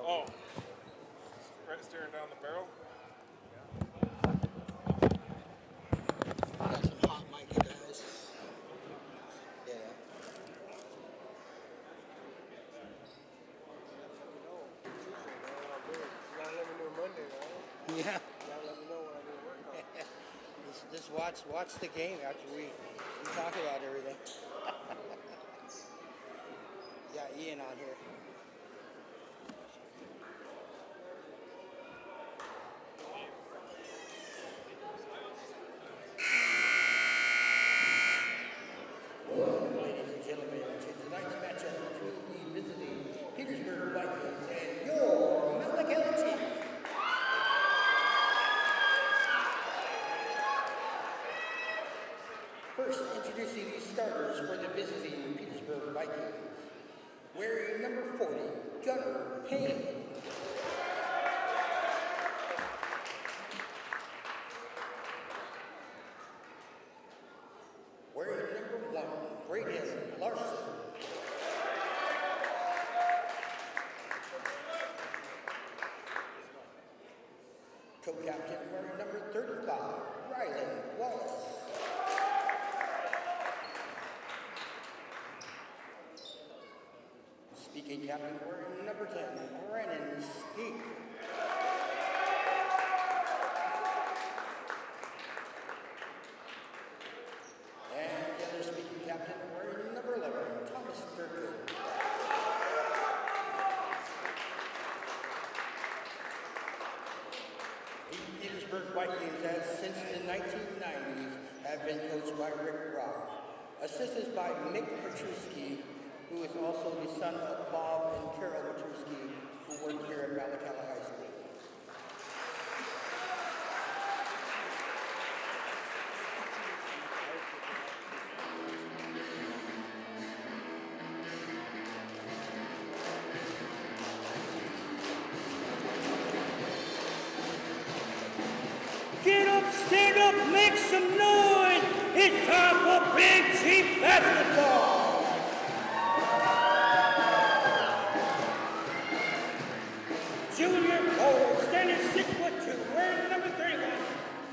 Oh, right staring down the barrel. Got some hot mic, you guys. Yeah. You gotta let me know Monday, right? Yeah. You gotta let me know when I do a workout. Just watch the game after we talk about everything. Got Ian on here. Ladies and gentlemen, to tonight's matchup between the visiting Petersburg Vikings and your Metlakatla team. First, introducing the starters for the visiting Petersburg Vikings. Wearing number 40, Gunnar Payne. Wearing number 1, Braden Larson. Co-captain wearing number 35, Rylan Wallace. Speaking captain wearing number 10, Brandon Skeek. And the other speaking captain wearing number 11, Thomas Durkin. The Petersburg Vikings, as since the 1990s, have been coached by Rick Rock, assisted by Mick Petruski, who is also the son of Bob and Carol Petruski, who work here at Metlakatla High School. Get up, stand up, make some noise! It's time for Big Chief Basketball! Junior forward, standing 6'2", wearing number 31,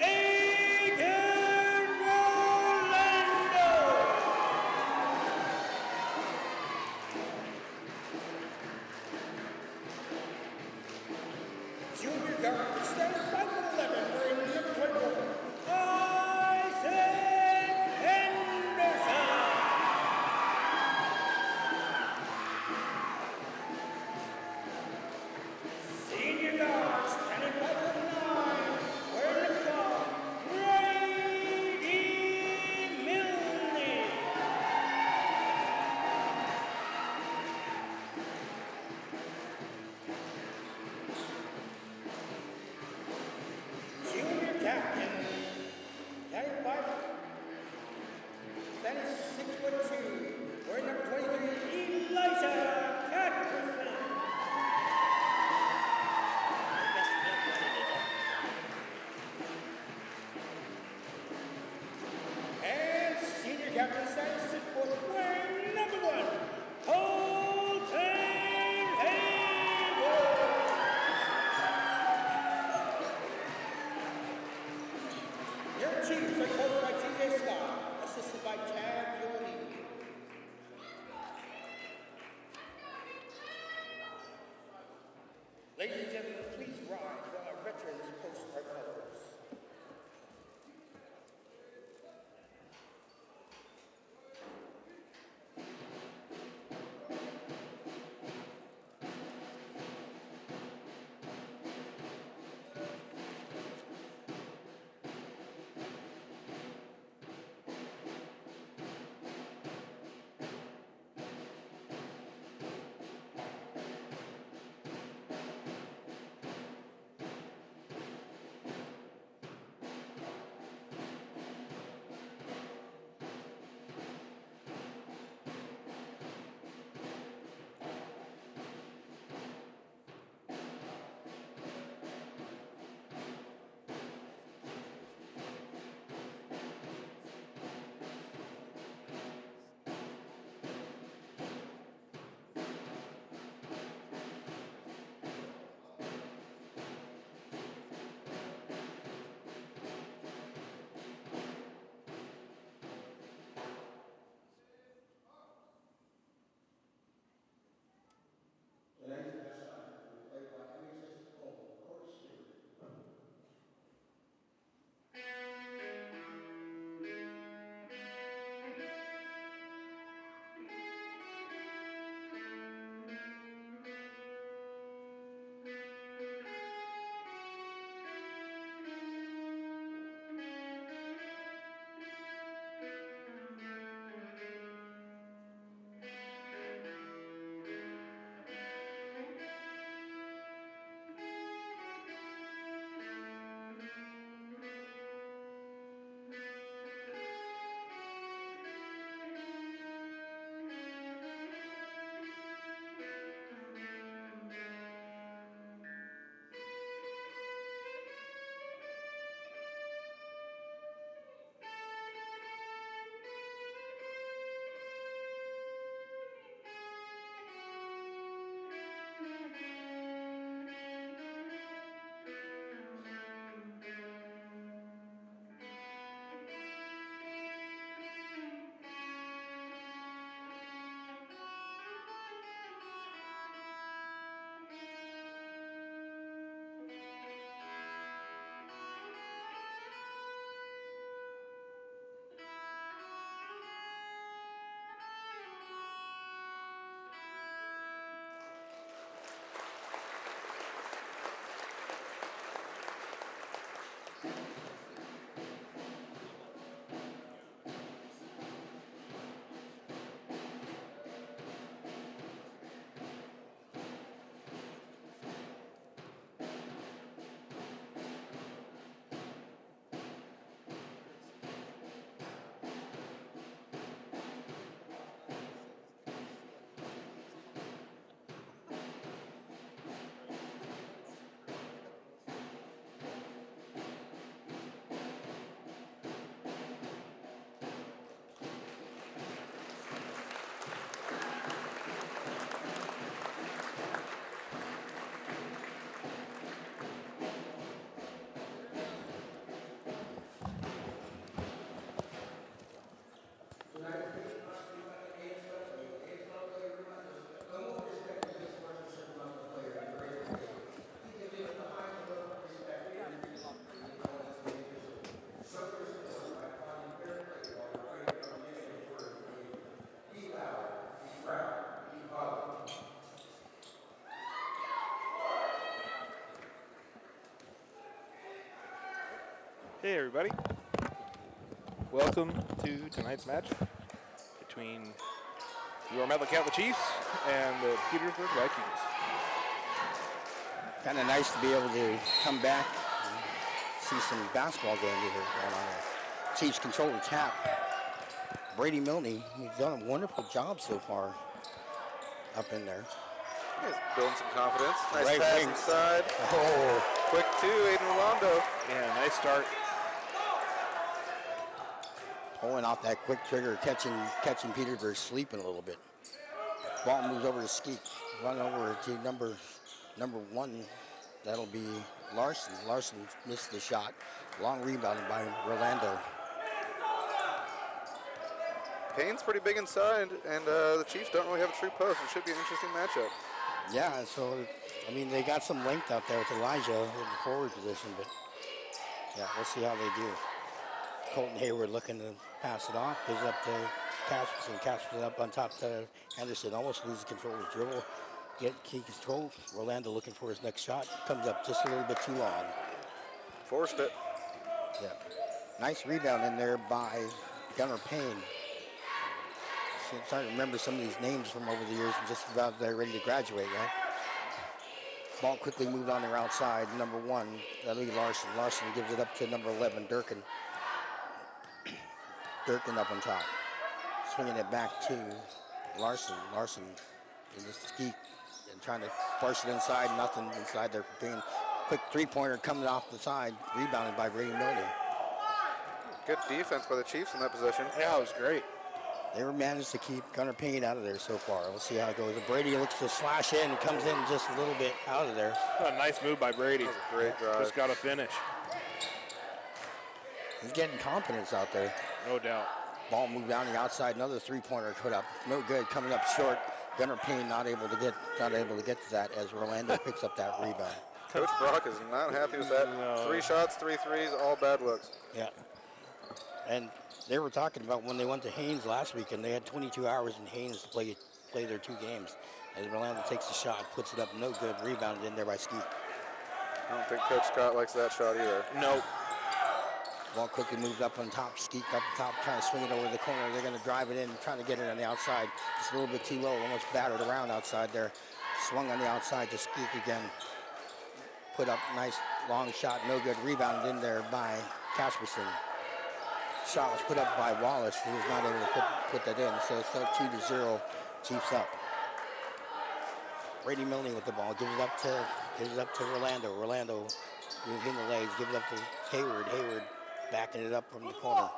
Aidan Rolando! Junior guard, standing 5'11", wearing number 24, Isaac Henderson! Senior guard, standing 5'9", wearing number 12, Brady Milne! Junior captain, standing 6'2", wearing number 23, Elijah Catterson. And senior captain, standing 6'4", wearing number 1, Colton Hayward. Your Chiefs are coached by T.J. Scott, assisted by Chad Yolini. Ladies and gentlemen, please rise while our veterans post our colors. Hey everybody. Welcome to tonight's match between your Metlakatla Chiefs and the Petersburg Vikings. Kind of nice to be able to come back and see some basketball game here going on here. Chiefs control the tap. Brady Milne, he's done a wonderful job so far up in there. He's building some confidence. Nice Right pass wing. inside. Oh, Quick two, Aiden Rolando. Yeah, nice start. pulling off that quick trigger, catching Petersburg sleeping a little bit. Ball moves over to Skeek. Run over to number 1. That'll be Larson. Larson missed the shot. Long rebound by Rolando. Payne's pretty big inside, and the Chiefs don't really have a true post. It should be an interesting matchup. Yeah, so, I mean, they got some length out there with Elijah in the forward position, but, yeah, we'll see how they do. Colton Hayward looking to pass it off. Gives up to Casperson. Casperson up on top to Henderson. Almost loses control of the dribble. Get key control. Rolando looking for his next shot. Comes up just a little bit too long. Forced it. Yeah. Nice rebound in there by Gunnar Payne. So I'm starting to remember some of these names from over the years and just about they're ready to graduate, right? Ball quickly moved on their outside. Number 1, that'll be Larson. Larson gives it up to number 11, Durkin. Durkin up on top. Swinging it back to Larson. Larson in the Skeek and trying to force it inside. Nothing inside there for Payne. Quick three-pointer coming off the side. Rebounded by Brady Milne. Good defense by the Chiefs in that possession. Yeah, it was great. They were managed to keep Gunnar Payne out of there so far. We'll see how it goes. Brady looks to slash in and comes in just a little bit out of there. A nice move by Brady. That was a great drive. Just got to finish. He's getting confidence out there. No doubt. Ball moved down the outside. Another three-pointer put up. No good. Coming up short. Gunnar Payne not able to get to that as Rolando picks up that rebound. Coach Brock is not happy with that. No. 3 shots, 3 threes, all bad looks. Yeah. And they were talking about when they went to Haynes last week, and they had 22 hours in Haynes to play their 2 games. As Rolando takes the shot, puts it up, no good, rebounded in there by Skeet. I don't think Coach Scott likes that shot either. Nope. Ball quickly moved up on top, Skeet up on top, trying to swing it over the corner. They're going to drive it in, trying to get it on the outside. Just a little bit too low, almost battered around outside there. Swung on the outside to Skeet again. Put up nice long shot, no good, rebounded in there by Casperson. Shot was put up by Wallace. He was not able to put that in. So it's still 2-0, Chiefs up. Brady Milne with the ball. Gives it up to Rolando. Rolando in the legs. Gives it up to Hayward. Hayward backing it up from the corner.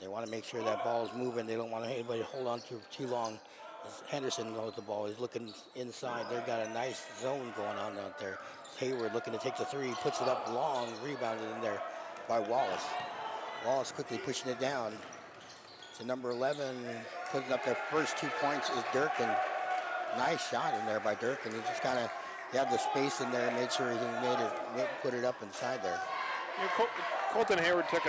They want to make sure that ball is moving. They don't want anybody to hold on to it too long. As Henderson knows the ball. He's looking inside. They've got a nice zone going on out there. Hayward looking to take the 3. Puts it up long. Rebounded in there by Wallace. Wallace quickly pushing it down to number 11. Putting up their first 2 points is Durkin. Nice shot in there by Durkin. He just kind of had the space in there and made sure he put it up inside there. You know, Colton Hayward took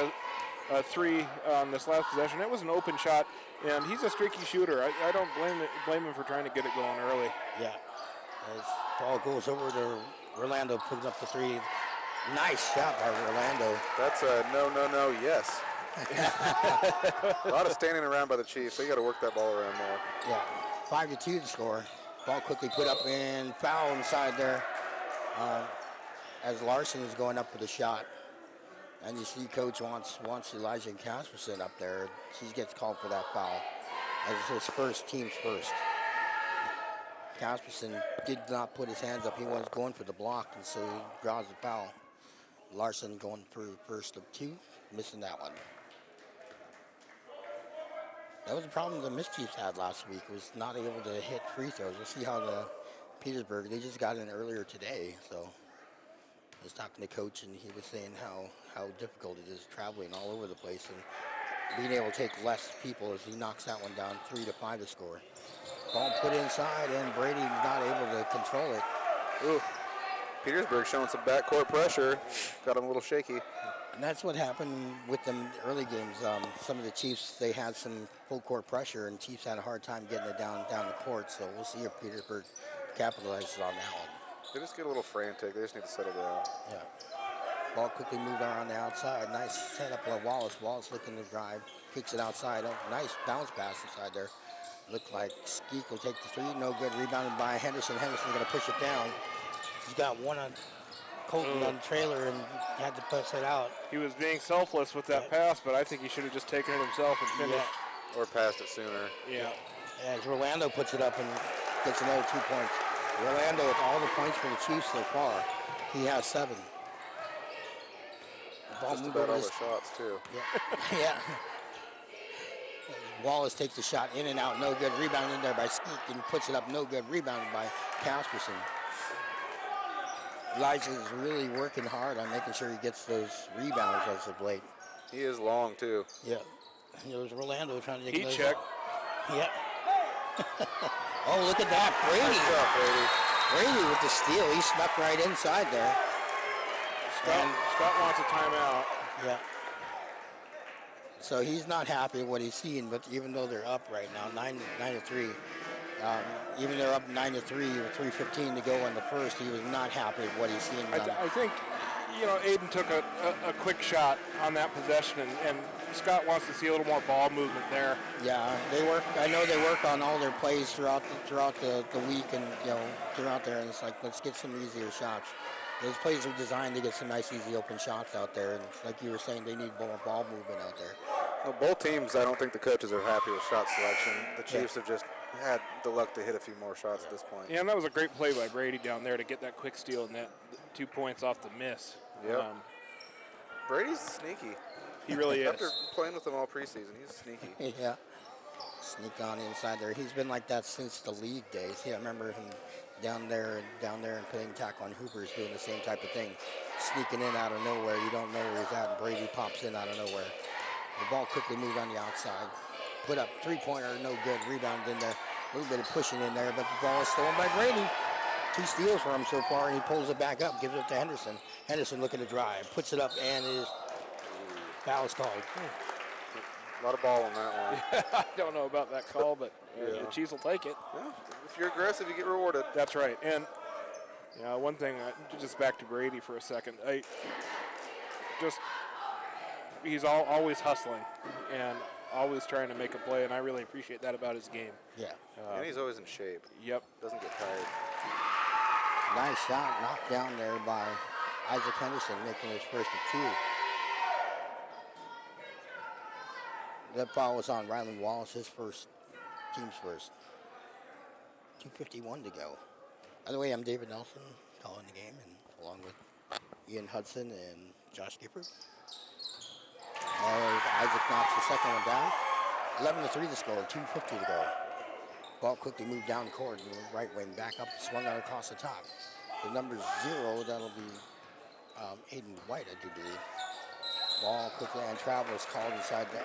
a 3 on this last possession. It was an open shot, and he's a streaky shooter. I don't blame him for trying to get it going early. Yeah. As ball goes over to Rolando, putting up the 3. Nice shot by Rolando. That's a no, yes. A lot of standing around by the Chiefs, so you got to work that ball around more. Yeah. 5-2 the score. Ball quickly put up and foul inside there as Larson is going up with a shot. And you see Coach wants Elijah and Casperson up there. He gets called for that foul as his team's first. Casperson did not put his hands up. He was going for the block, and so he draws the foul. Larson going for first of 2, missing that one. That was the problem the Mischiefs had last week, was not able to hit free throws. We'll see how the Petersburg, they just got in earlier today, so I was talking to Coach, and he was saying how difficult it is traveling all over the place and being able to take less people as he knocks that one down 3-5 to score. Ball put inside, and Brady's not able to control it. Ooh. Petersburg showing some backcourt pressure. Got him a little shaky. And that's what happened with them early games. Some of the Chiefs, they had some full court pressure, and Chiefs had a hard time getting it down the court. So we'll see if Petersburg capitalizes on that one. They just get a little frantic. They just need to settle down. Yeah. Ball quickly moved around the outside. Nice setup by Wallace. Wallace looking to drive. Kicks it outside. Oh, nice bounce pass inside there. Looked like Skeek will take the three. No good. Rebounded by Henderson. Henderson's going to push it down. He's got one on Colton on the trailer and had to push it out. He was being selfless with that pass, but I think he should have just taken it himself and finished. Or passed it sooner. Yeah. As Rolando puts it up and gets another 2 points. Rolando with all the points for the Chiefs so far. He has 7. The ball Just moved about over all his- the shots, too. Yeah. Yeah. Wallace takes the shot in and out, no good. Rebound in there by Skeek and puts it up, no good. Rebounded by Casperson. Elijah is really working hard on making sure he gets those rebounds as of late. He is long, too. Yeah. There was Rolando trying to take Heat those- check. Yeah. Oh, look at that. Brady. Nice shot, Brady. Brady with the steal. He snuck right inside there. Scott wants a timeout. Yeah. So he's not happy with what he's seeing, but even though they're up right now, 9-3, even they're up 9-3 with 3:15 to go in the first, he was not happy with what he's seeing. I think, Aiden took a quick shot on that possession, and Scott wants to see a little more ball movement there. Yeah, they work. I know they work on all their plays throughout the week, and throughout there. And it's like, let's get some easier shots. Those plays are designed to get some nice, easy open shots out there. And it's like you were saying, they need more ball movement out there. Well, both teams, I don't think the coaches are happy with shot selection. The Chiefs have just had the luck to hit a few more shots at this point. Yeah, and that was a great play by Brady down there to get that quick steal and that 2 points off the miss. Yep. Brady's sneaky. He really is. After playing with him all preseason, he's sneaky. Yeah. Sneak on inside there. He's been like that since the league days. Yeah, I remember him down there and playing tackle on Hoopers, doing the same type of thing. Sneaking in out of nowhere. You don't know where he's at, and Brady pops in out of nowhere. The ball quickly moved on the outside. Put up three-pointer, no good. Rebound in there. A little bit of pushing in there, but the ball is stolen by Brady. 2 steals for him so far, and he pulls it back up, gives it to Henderson. Henderson looking to drive, puts it up, and his foul is called. A lot of ball on that one. I don't know about that call, but the Chiefs will take it. Yeah, if you're aggressive, you get rewarded. That's right. And one thing, just back to Brady for a second. He's always hustling and always trying to make a play, and I really appreciate that about his game. Yeah. And he's always in shape. Yep. Doesn't get tired. Nice shot knocked down there by Isaac Henderson, making his first of 2. That foul was on Ryland Wallace, his first, team's first. 2:51 to go. By the way, I'm David Nelson, calling the game, and along with Ian Hudson and Josh Gifford. Isaac knocks the second one down. 11-3 to score, 2:50 to go. Ball quickly moved down court and right wing back up, swung out across the top. The number 0, that'll be Aiden White, I do believe. Ball quickly and travel is called inside the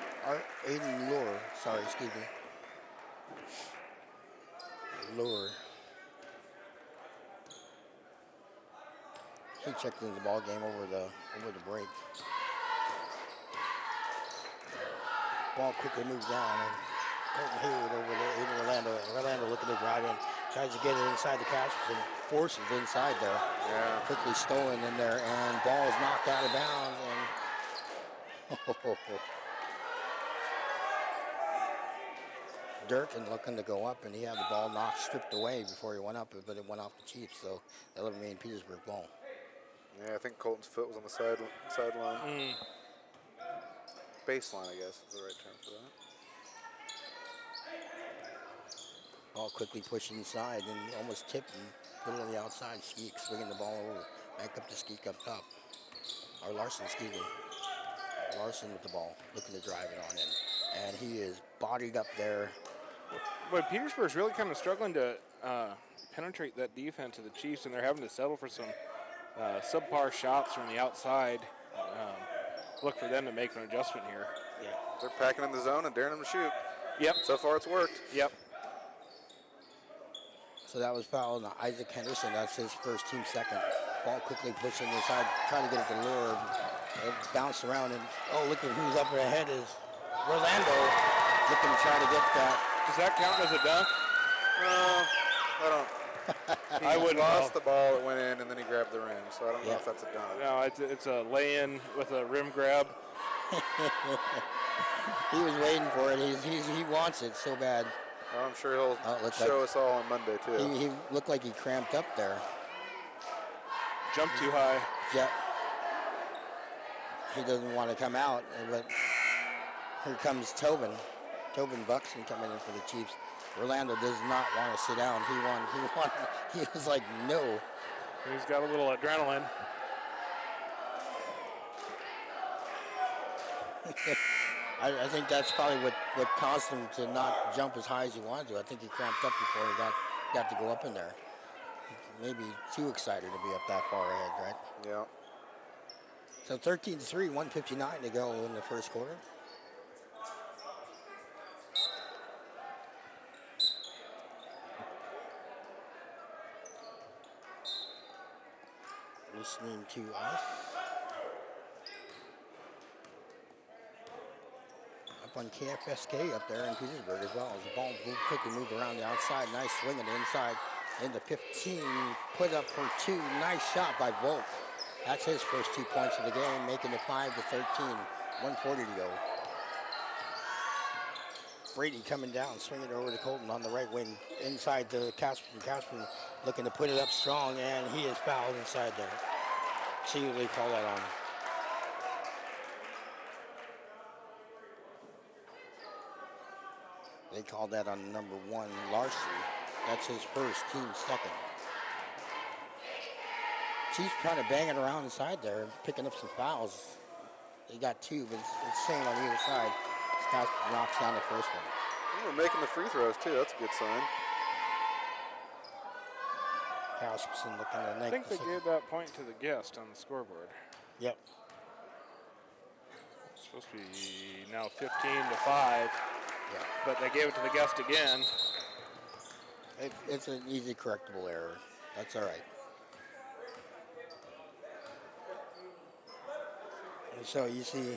Aiden Lure. Sorry, excuse me. Lure. He checked into the ball game over the break. Ball quickly moves down and Colton Hayward over there. Aiden Orlando. Orlando looking to drive in. Tries to get it inside the catch and forces inside there. Yeah. Quickly stolen in there, and ball is knocked out of bounds. And Durkin looking to go up, and he had the ball stripped away before he went up, but it went off the Chiefs, so that'll remain Petersburg ball. Yeah, I think Colton's foot was on the sideline. Baseline, I guess, is the right term for that. Ball quickly pushed inside and almost tipped and put it on the outside. Skeek swinging the ball over. Back up to Skeek up top. Or Larson, excuse me. Larson with the ball, looking to drive it on in. And he is bodied up there. But Petersburg's really kind of struggling to penetrate that defense of the Chiefs, and they're having to settle for some subpar shots from the outside. Look for them to make an adjustment here. Yeah. They're packing in the zone and daring them to shoot. Yep. So far, it's worked. Yep. So that was fouled on Isaac Henderson. That's his first, team second. Ball quickly pushed in the side, trying to get it to Lure. It bounced around, and look at who's up ahead is Rolando, looking to try to get that. Does that count as a dunk? I don't. I He wouldn't lost know. the ball, it went in, and then he grabbed the rim. So I don't know Yeah. if that's a dunk. No, it's a lay-in with a rim grab. He was waiting for it. He wants it so bad. Well, I'm sure he'll Oh, it looks show like- us all on Monday, too. He looked like he cramped up there. Jumped too high. Yeah. He doesn't want to come out, but here comes Tobin. Tobin Buxton coming in for the Chiefs. Orlando does not want to sit down. He was like, no. He's got a little adrenaline. I think that's probably what caused him to not jump as high as he wanted to. I think he cramped up before he got to go up in there. Maybe too excited to be up that far ahead, right? Yeah. So 13-3, 1:59 to go in the first quarter. Listening to us. Up on KFSK up there in Petersburg as well. As the ball quickly moved around the outside. Nice swing on the inside. Into 15. Put up for 2. Nice shot by Volk. That's his first 2 points of the game, making it 5-13. 1:40 to go. Brady coming down, swinging it over to Colton on the right wing, inside to Casperson. Casperson looking to put it up strong, and he is fouled inside there. See what they call that on. They called that on number 1, Larson. That's his first, team second. Chiefs trying to bang it around inside there, picking up some fouls. They got 2, but it's the same on either side. Scott knocks down the first one. We're making the free throws, too. That's a good sign. Casperson looking to I make think the they gave that point to the guest on the scoreboard. Yep. It's supposed to be now 15-5, Yeah. but they gave it to the guest again. It's an easy correctable error. That's all right. And so you see,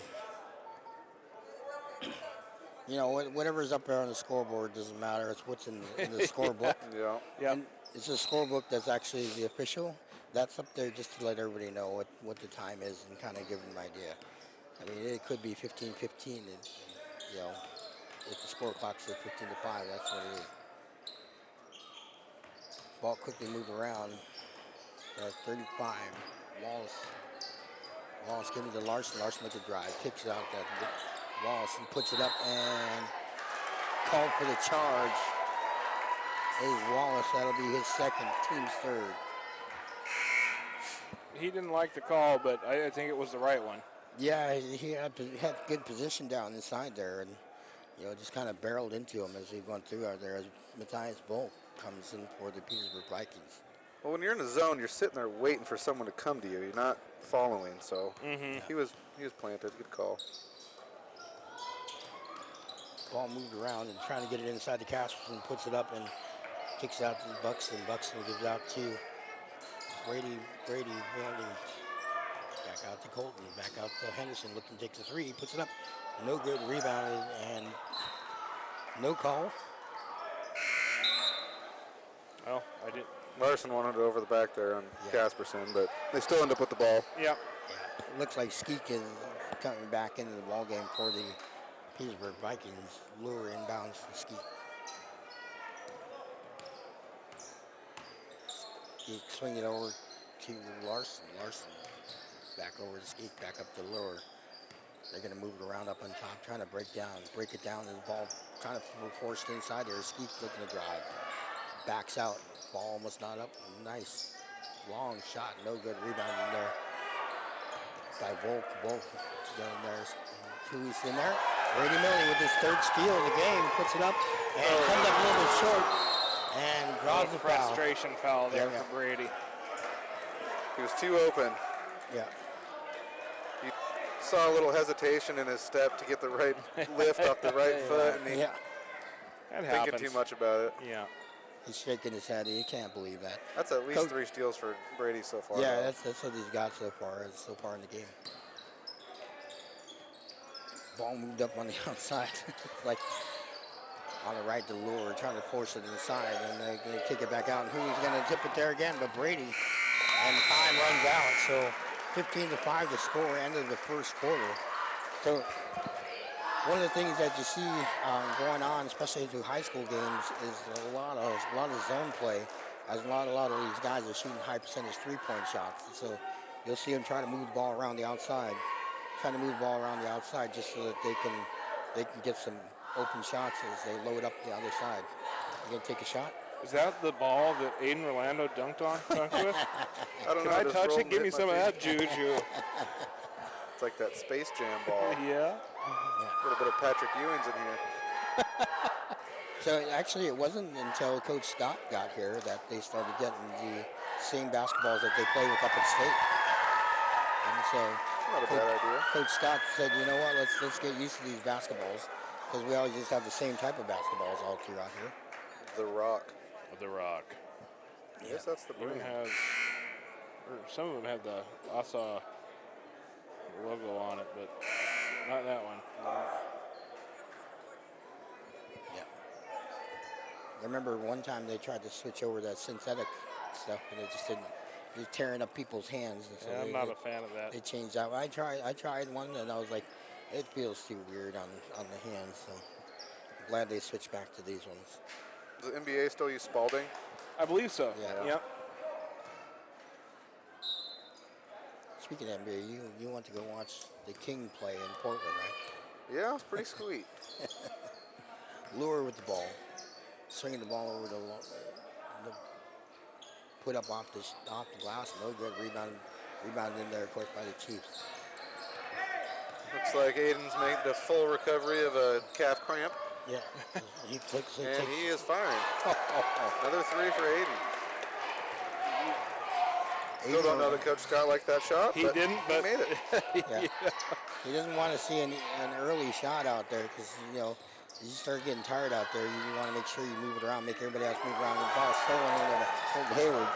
you know, whatever's up there on the scoreboard doesn't matter. It's what's in the scorebook. Yeah. Yeah. And it's a scorebook that's actually the official. That's up there just to let everybody know what the time is and kind of give them an idea. I mean, it could be 15-15, and, you know, if the score clock says 15-5, that's what it is. Ball quickly moved around. 35. Wallace giving it to Larson. Larson with the drive. Kicks it out. Wallace and puts it up and called for the charge. Hey, Wallace, that'll be his second, team's third. He didn't like the call, but I think it was the right one. Yeah, he had good position down inside there, and you know, just kind of barreled into him as he went through out there as Matthias Volk comes in for the Petersburg Vikings. Well, when you're in a zone, you're sitting there waiting for someone to come to you. You're not following, so he was planted. Good call. Ball moved around and trying to get it inside the Casperson, puts it up and kicks it out to Buxton. Buxton gives it out to Brady. Back out to Colton. Back out to Henderson. Looking to take the 3. Puts it up. No good. Rebounded and no call. Well, I did. Larson wanted it over the back there on Casperson, but they still end up with the ball. Yeah. It looks like Skeek is coming back into the ball game for the Petersburg Vikings. Lure inbounds to Skeek. Skeek swing it over to Larson. Larson back over to Skeek, back up to Lure. They're going to move it around up on top, trying to break it down, and the ball trying to move forced inside there. Skeek looking to drive. Backs out. Ball almost not up. Nice long shot. No good. Rebound in there by Volk. Volk down there. Who's in there? Brady Millie with his third steal of the game. Puts it up and comes up a little bit short and draws the foul. Frustration foul there Yeah. for Brady. He was too open. Yeah. You saw a little hesitation in his step to get the right lift off the right foot, and he Yeah. That thinking happens. too much about it. Yeah. He's shaking his head. He can't believe that. That's at least Coach- 3 steals for Brady so far. Yeah, though. that's what he's got so far in the game. Ball moved up on the outside. Like on the right to Lure, trying to force it inside, and they kick it back out. And who's going to tip it there again? But Brady. And time runs out, so 15-5 the score, end of the first quarter. So one of the things that you see going on, especially through high school games, is a lot of zone play, as a lot of these guys are shooting high percentage three-point shots. And so you'll see them try to move the ball around the outside, just so that they can get some open shots as they load up the other side. You gonna take a shot? Is that the ball that Aiden Rolando dunked with? I don't know. Can I just touch rolled it? and Give me hit my some of feet. that juju. It's like that Space Jam ball. Yeah. A little bit of Patrick Ewing's in here. So actually, it wasn't until Coach Scott got here that they started getting the same basketballs that they play with up at state. And so Not a bad idea. Coach Scott said, you know what, let's get used to these basketballs, because we always just have the same type of basketballs all throughout here. The Rock. The Rock. Yes, that's the Even brand. has, or some of them have the ASA logo on it, but not that one. Yeah. I remember one time they tried to switch over that synthetic stuff, and it just didn't. It was tearing up people's hands. And so Yeah, I'm not a fan of that. They changed that. I tried one, and I was like, it feels too weird on the hands. So I'm glad they switched back to these ones. Does the NBA still use Spalding? I believe so. Yeah. Yep. Speaking of NBA, you want to go watch the King play in Portland, right? Yeah, it's pretty sweet. Lure with the ball, swinging the ball over the put up off the glass, no good. Rebound in there, of course, by the Chiefs. Looks like Aiden's made the full recovery of a calf cramp, Yeah, he takes. and he is fine. Another three for Aiden. Still don't know that Coach Scott liked that shot. He didn't, but he made it. Yeah. He doesn't want to see an early shot out there, because you start getting tired out there. You want to make sure you move it around, make everybody else move around. The ball stolen into the Hayward.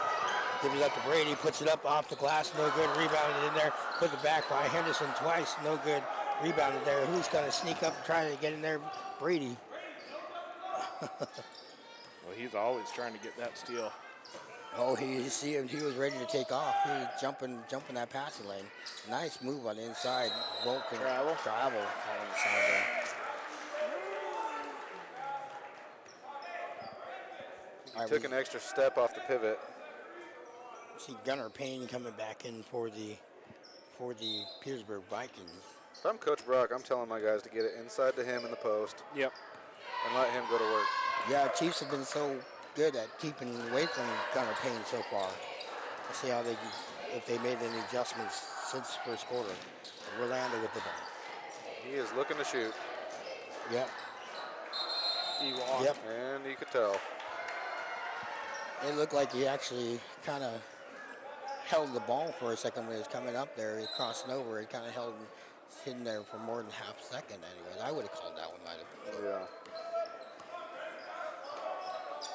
Gives it up to Brady, puts it up off the glass, no good. Rebounded in there, put it back by Henderson twice, no good. Rebounded there. Who's going to sneak up and try to get in there? Brady. well, he's always trying to get that steal. Oh, you see him. He was ready to take off. He was jumping that passing lane. Nice move on the inside. Vulcan travel on the side there. He took an extra step off the pivot. See Gunnar Payne coming back in for the Petersburg Vikings. If I'm Coach Brock, I'm telling my guys to get it inside to him in the post Yep. and let him go to work. Yeah, Chiefs have been so good at keeping away from Gunnar Payne so far. Let's see if they made any adjustments since the first quarter. Rolando with the ball. He is looking to shoot, Yep. He walked. Yep. and you could tell. It looked like he actually kind of held the ball for a second when he was coming up there. He crossed over. It kind of held hidden there for more than half a second. Anyways, I would have called that one. Might have. Yeah.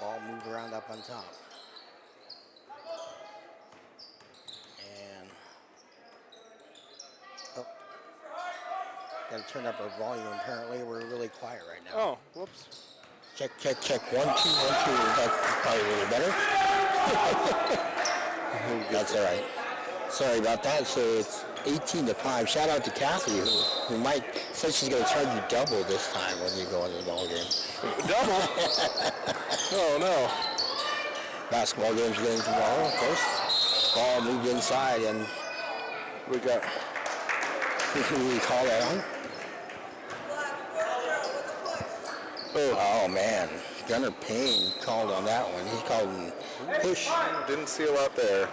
Ball moved around up on top. And got to turn up our volume. Apparently, we're really quiet right now. Oh, whoops. Check. 1, 2, 1, 2. That's probably a little better. That's all right. Sorry about that. So it's 18-5. Shout out to Kathy, who might said she's going to charge you double this time when you go into the ball game. Double? Oh, no. Basketball game's getting tomorrow, of course. Ball moved inside, and we got. Who do we call that on? Oh man, Gunnar Payne called on that one. He called him push. Didn't see a lot there.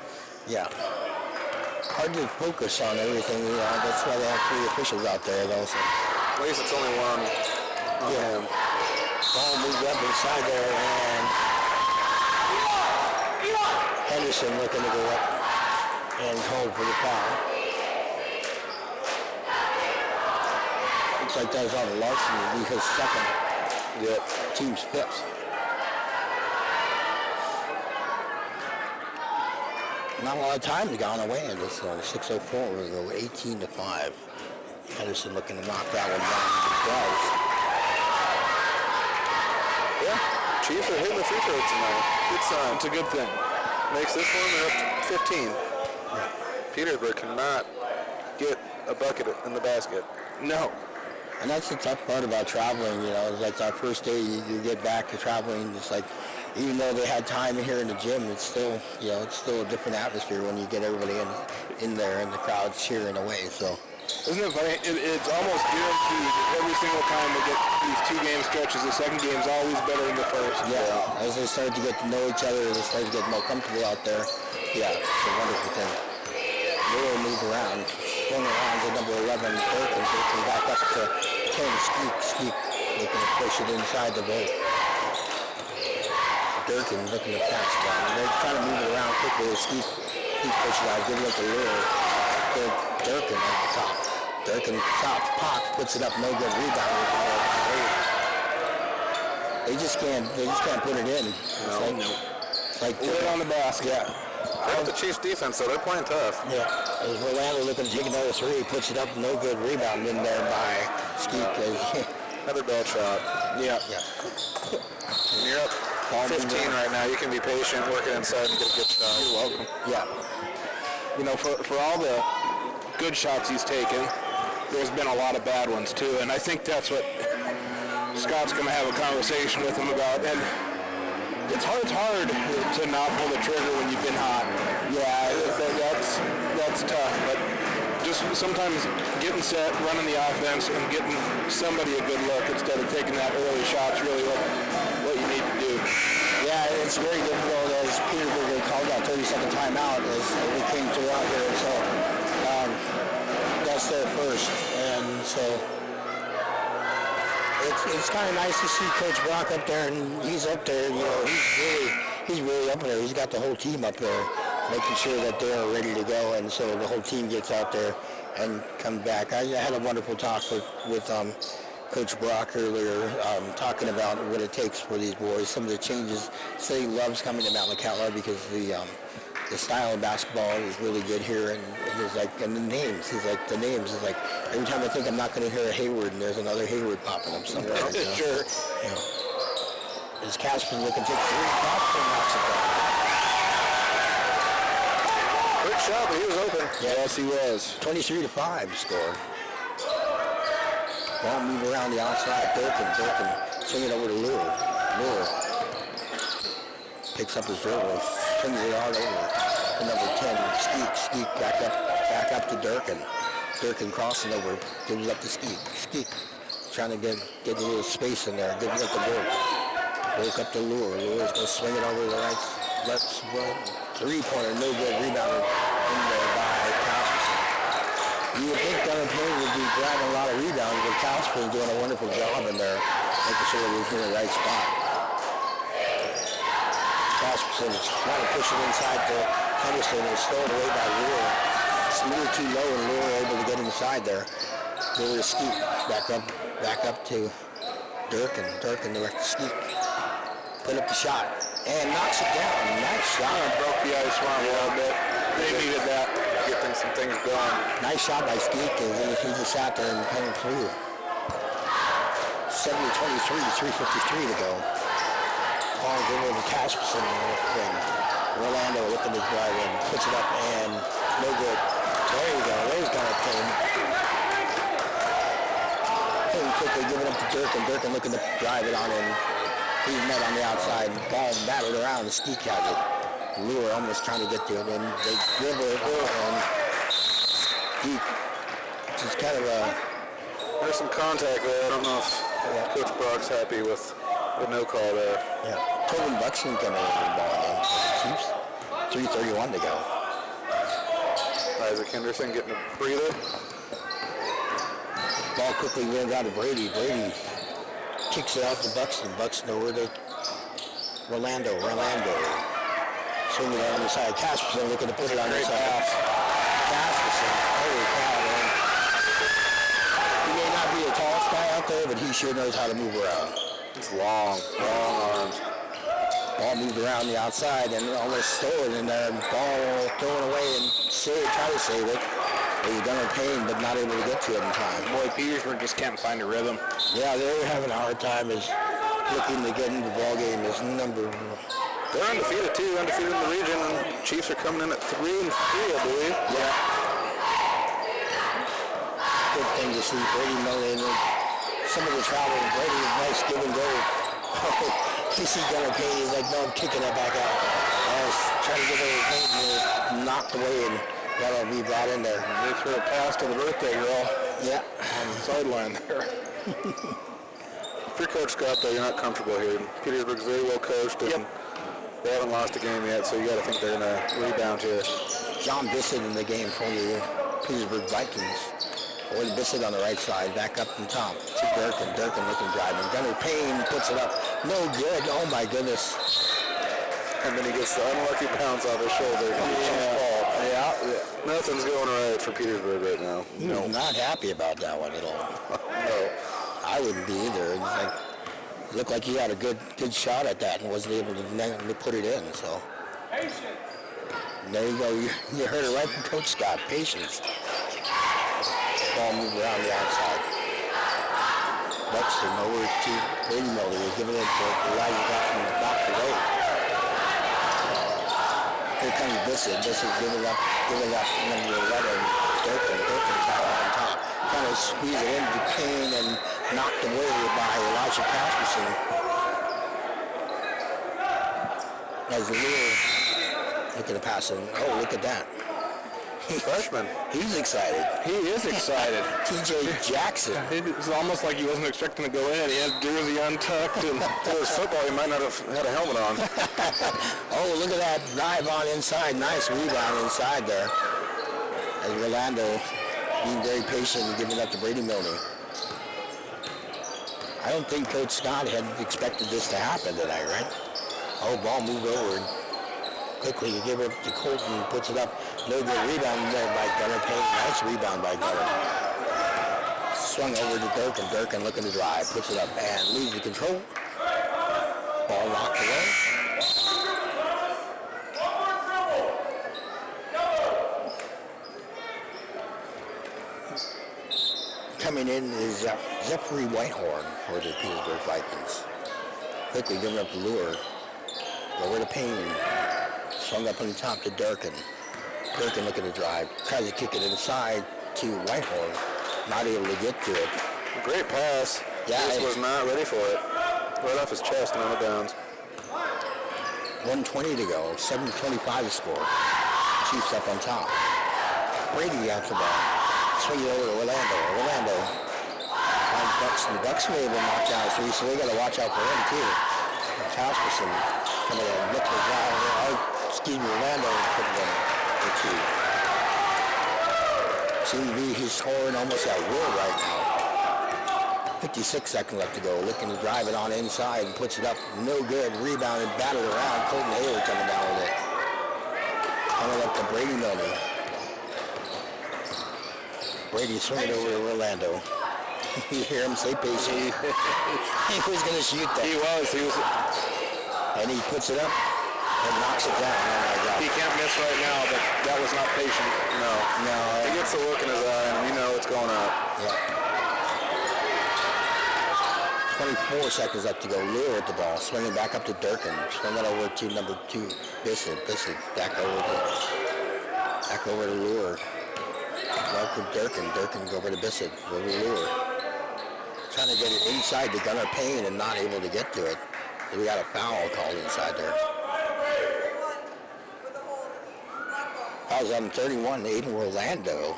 Yeah. Hard to focus on everything. That's why they have 3 officials out there, though. So. At least it's only one. Yeah. Ball moved up inside there, and Henderson looking to go up and hold for the foul. Looks like that was on Larson to be his second. Yep. Team's 5th. Not a lot of time has gone away in this one. 6:04. We're going to go 18-5. Henderson looking to knock that one down. He does. Yeah, Chiefs are hitting the free throws tonight. Good sign. It's a good thing. Makes this one, they're up to 15. Petersburg cannot get a bucket in the basket. No. And that's the tough part about traveling, you know. It's like that first day you get back to traveling, it's like, even though they had time here in the gym, it's still, you know, it's still a different atmosphere when you get everybody in there and the crowd's cheering away, so. Isn't it funny? It's almost guaranteed every single time we get these 2-game stretches, the second game's always better than the first. Yeah, as they start to get to know each other, they start to get more comfortable out there. Yeah, it's a wonderful thing. Really move around. Swing around to number 11, Perkins back up to 10, Skeek, looking to push it inside the goal. Durkin looking to pass it down. They're trying to move it around quickly. Skeek pushes it out, giving it to Lure. Durkin at the top. Durkin top, Pock puts it up, no good rebound. They just can't put it in. It's like Put it on the basket. Yeah. That's the Chiefs defense, though. They're playing tough. Yeah. As Rolando looking to take another three, puts it up, no good rebound in there by Skeek. Another bad shot. Yeah. And you're up 15 right now. You can be patient, work it inside, and get a good shot. You're welcome. Yeah. You know, for all the good shots he's taken, there's been a lot of bad ones too, and I think that's what Scott's going to have a conversation with him about. And it's hard to not pull the trigger when you've been hot. Yeah, that's tough, but just sometimes getting set, running the offense, and getting somebody a good look instead of taking that early shot's really what you need to do. Yeah, it's very difficult as Petersburg called that 30-second timeout as we came through out here. So that's their first, and so it's kind of nice to see Coach Brock up there, and he's up there. You know, he's really up there. He's got the whole team up there, making sure that they're ready to go, and so the whole team gets out there and comes back. I had a wonderful talk with Coach Brock earlier, talking about what it takes for these boys, some of the changes. So he loves coming to Metlakatla because the style of basketball is really good here, and he's like, and the names, every time I think I'm not going to hear a Hayward, and there's another Hayward popping up somewhere. You know? Sure. You know. As Casper looking to take three, Casper knocks it down. Good shot, but he was open. Yes, he was. 23-5 score. Ball move around the outside. Durkin, swing it over to Lure. Picks up his dribble, swings it hard over to number 10, Skeek back up to Durkin. Durkin crossing over, gives it up to Skeek. Trying to get a little space in there, gives it up to Burke. Burke up to Lure. Lure's going to swing it over the left three-pointer, no good, rebounded in there by Casperson. You would think Gunnar Payne would be grabbing a lot of rebounds, but Casperson doing a wonderful job in there, making sure that he's in the right spot. Casperson is trying to push it inside to Henderson, and stolen away by Lure. It's a little too low, and Lure able to get inside there. Lure to Skeek, back up to Durkin direct to Skeek. Put up the shot, and knocks it down. Nice shot. Broke the ice one a little bit. They needed that. Getting some things going. Nice shot by Skeek, and he just sat there and playing through. 70-23, 3:53 to go. Ball given over to Casperson, and Rolando looking to drive in, puts it up, and no good. There you go. There's Gunnar Payne. Payne quickly giving up to Durkin. Durkin looking to drive it on in. He's met on the outside. Ball battled around. The Skeek has it. Lure almost trying to get to it, and they dribble it, and Skeek just kind of There's some contact there. I don't know if Coach Brock's happy with the no call there. Yeah. Tobin Buxton coming over the ball again. Chiefs. 3:31 to go. Isaac Henderson getting a breather. Ball quickly runs out to Brady. Brady kicks it out to Buxton. Buxton over to Rolando. Swinging it on the side. Casperson looking to put it on the side. Casperson. Holy cow, man. He may not be the tallest guy out there, but he sure knows how to move around. It's long arms. Ball moved around the outside and almost stole it, and ball thrown away and try to save it. He's done a pain, but not able to get to it in time. Boy, Petersburg just can't find a rhythm. Yeah, they're having a hard time as looking to get into the ball game is number. They're undefeated too, undefeated in the region, and Chiefs are coming in at 3-3, I believe. Yeah. Good thing to see Brady Mullen. Some of the travel, Brady, nice give and go. You see Gunnar Payne, he's like, no, I'm kicking that back out. Trying to get over Payne, and knocked away, and that'll be brought in there. They threw a pass to the birthday girl. Yeah. On the sideline there. If you're Coach Scott, though, you're not comfortable here. Petersburg's very well coached, and they haven't lost a game yet, so you got to think they're going to rebound here. John Bissett in the game for the Petersburg Vikings. Owen Bissett on the right side, back up from top to Durkin. Durkin looking driving. Gunnar Payne puts it up. No good. Oh, my goodness. And then he gets the unlucky bounce off his shoulder. Yeah. Nothing's going right for Petersburg right now. No. Not happy about that one at all. No. I wouldn't be either. It looked like he had a good shot at that and wasn't able to put it in. So there you go. You heard it right from Coach Scott. Patience. Ball moved around the outside. Buxton over to Brady Mulder. He's giving it to Elijah Jackson knocked away. Here comes Bissett. Bissett giving up number 11. Durkin back on top. Trying to squeeze it into Payne and knocked away by Elijah Casperson. As the Lear looking to pass him. Oh, look at that. Freshman. He's excited. He is excited. TJ Jackson. It was almost like he wasn't expecting to go in. He had jersey untucked, and for his football, he might not have had a helmet on. Oh, look at that dive on inside. Nice rebound inside there. As Rolando being very patient and giving up to Brady Milner. I don't think Coach Scott had expected this to happen tonight, right? Oh, ball moved over. Quickly, he gave it to Colton, puts it up. No good rebound there by Gunnar Payne. Nice rebound by Gunnar. Swung over to Durkin. Durkin looking to drive, puts it up and loses control. Ball knocked away. Coming in is Zachary Whitehorn for the Petersburg Vikings. Quickly giving up the lure. Over to Payne. Swung up on the top to Durkin. Durkin looking to drive. Tries to kick it inside to Whitehorn. Not able to get to it. Great pass. Yeah, He was not ready for it. Right off his chest and out of bounds. 1:20 to go. 7:25 to score. Chiefs up on top. Brady after the ball. Swing it over to Orlando. Finds Buxton. Buxton able to knock down three, so they got to watch out for him too. Casperson coming in. Looking to drive. Orlando put it in the two. Seems to be he's scoring almost at will right now. 56 seconds left to go. Looking to drive it on inside and puts it up. No good. Rebounded, batted around. Colton Hayward coming down with it. Coming up to Brady Milner. Brady swinging over to Orlando. You hear him say patient. He was going to shoot that. He was. And he puts it up. And knocks it down. Oh my God. He can't miss right now, but that was not patient. No. He gets the look in his eye, and we know it's going up. Yeah. 24 seconds left to go. Lure at the ball. Swinging back up to Durkin. Swinging over to number 2, Bissett. Bissett back over to Lure. Back to Durkin. Durkin over to Bissett. Over to Lure. Trying to get it inside to Gunnar Payne and not able to get to it. We got a foul called inside there. Foul's on 31, Aiden Orlando.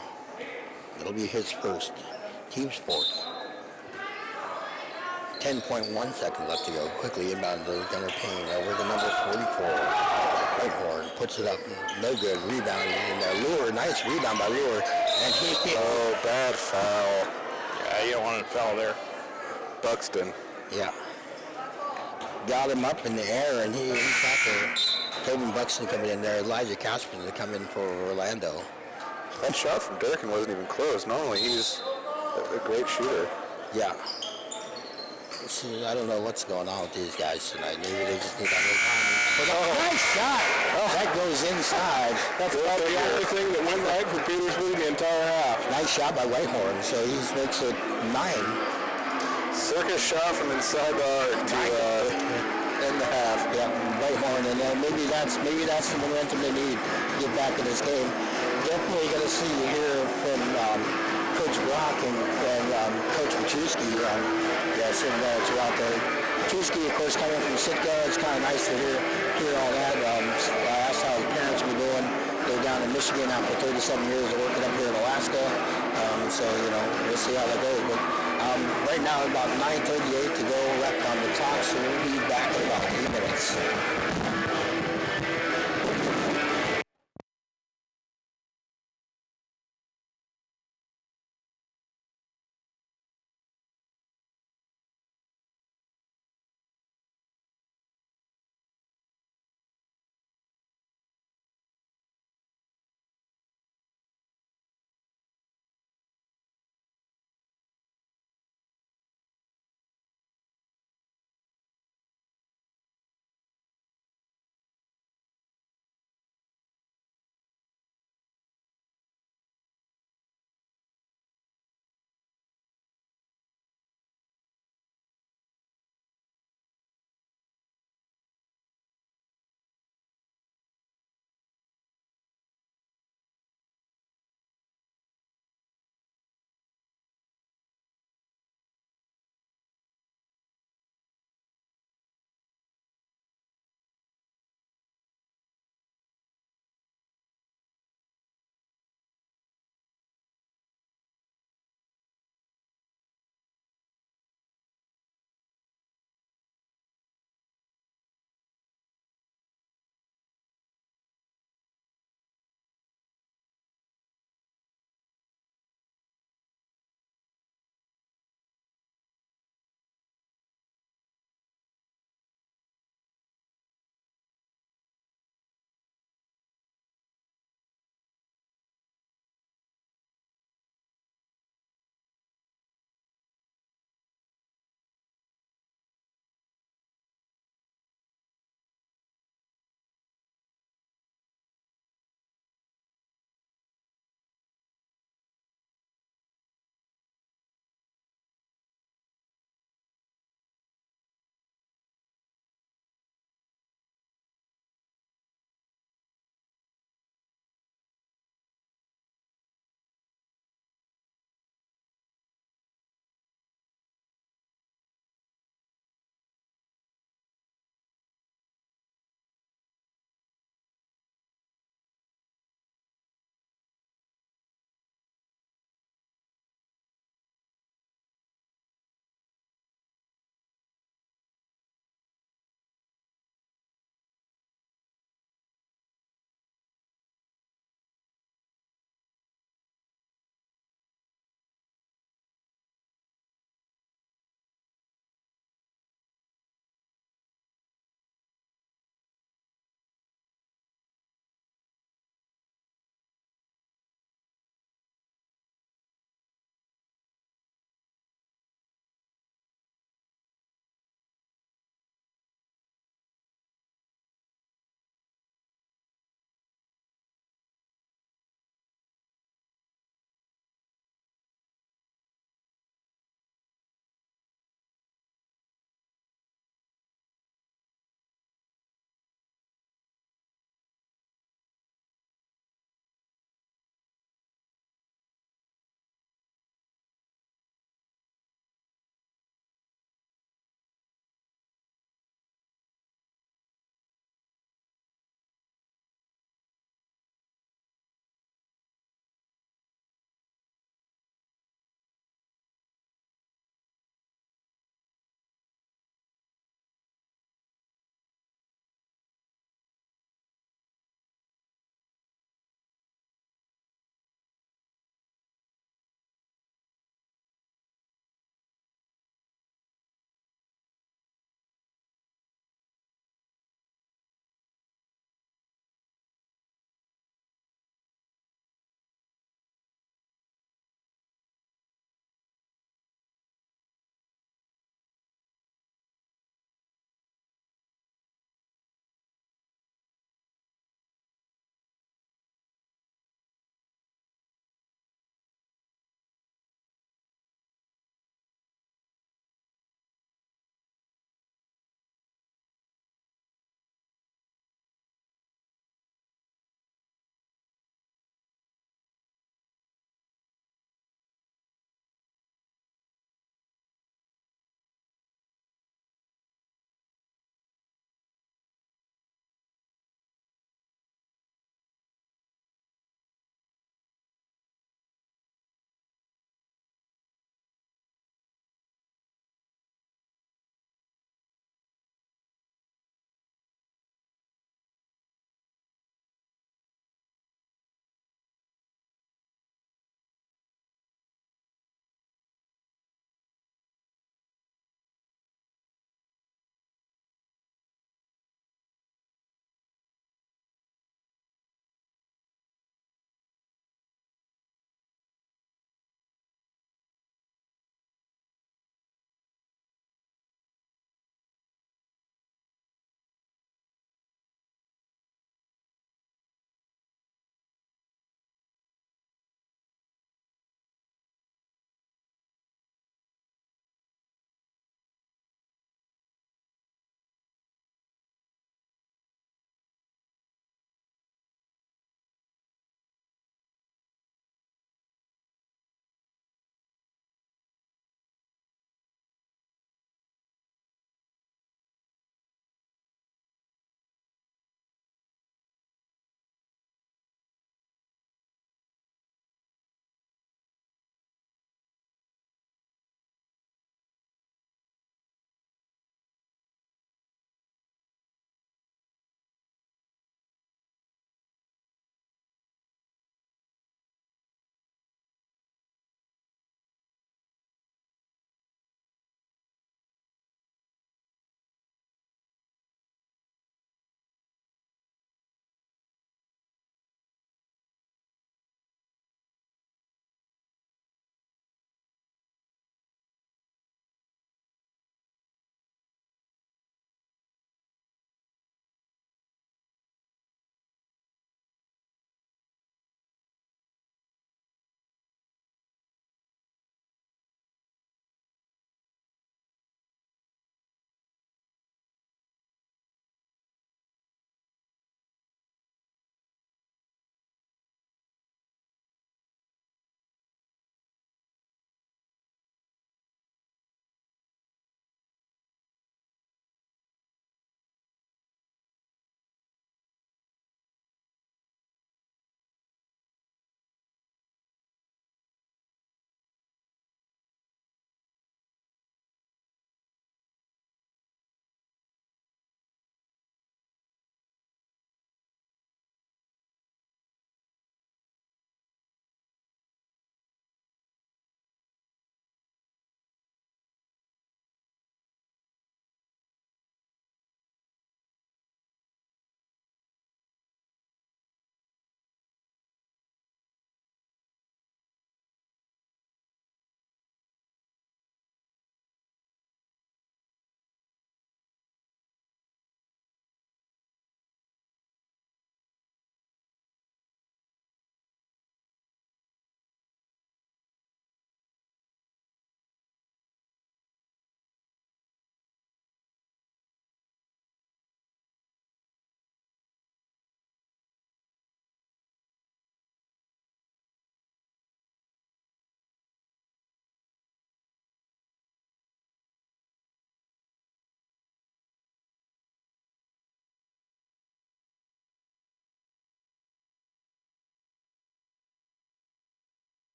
It'll be his first. Team sports. 10.1 seconds left to go. Quickly inbound to Gunnar Payne over the number 44. Whitehorn puts it up. No good. Rebound in there. Lure. Nice rebound by Lure. And he Oh, bad foul. Yeah, you don't want to foul there. Buxton. Yeah. Got him up in the air, and he's got there. Tobin Buxton coming in there. Elijah Casperson to come in for Orlando. That shot from Durkin wasn't even close. Normally he's a great shooter. Yeah. See, I don't know what's going on with these guys tonight. Maybe they just need that little time. Nice shot! That goes inside. That's about the only thing that went right for Petersburg the entire half. Nice shot by Whitehorn. So he makes it 9. Circus shot from inside the arc to end the half. Yeah, right horn, and maybe that's the momentum they need to get back in this game. Definitely going to see here from Coach Brock and Coach Petrusky. Yes, and throughout the Petrusky, of course, coming from Sitka, it's kind of nice to hear all that. I asked how his parents were doing. They're down in Michigan after 37 years of working up here in Alaska. So, we'll see how that goes. But right now, about 9:38 to go left on the clock, so we'll be back in about 8 minutes.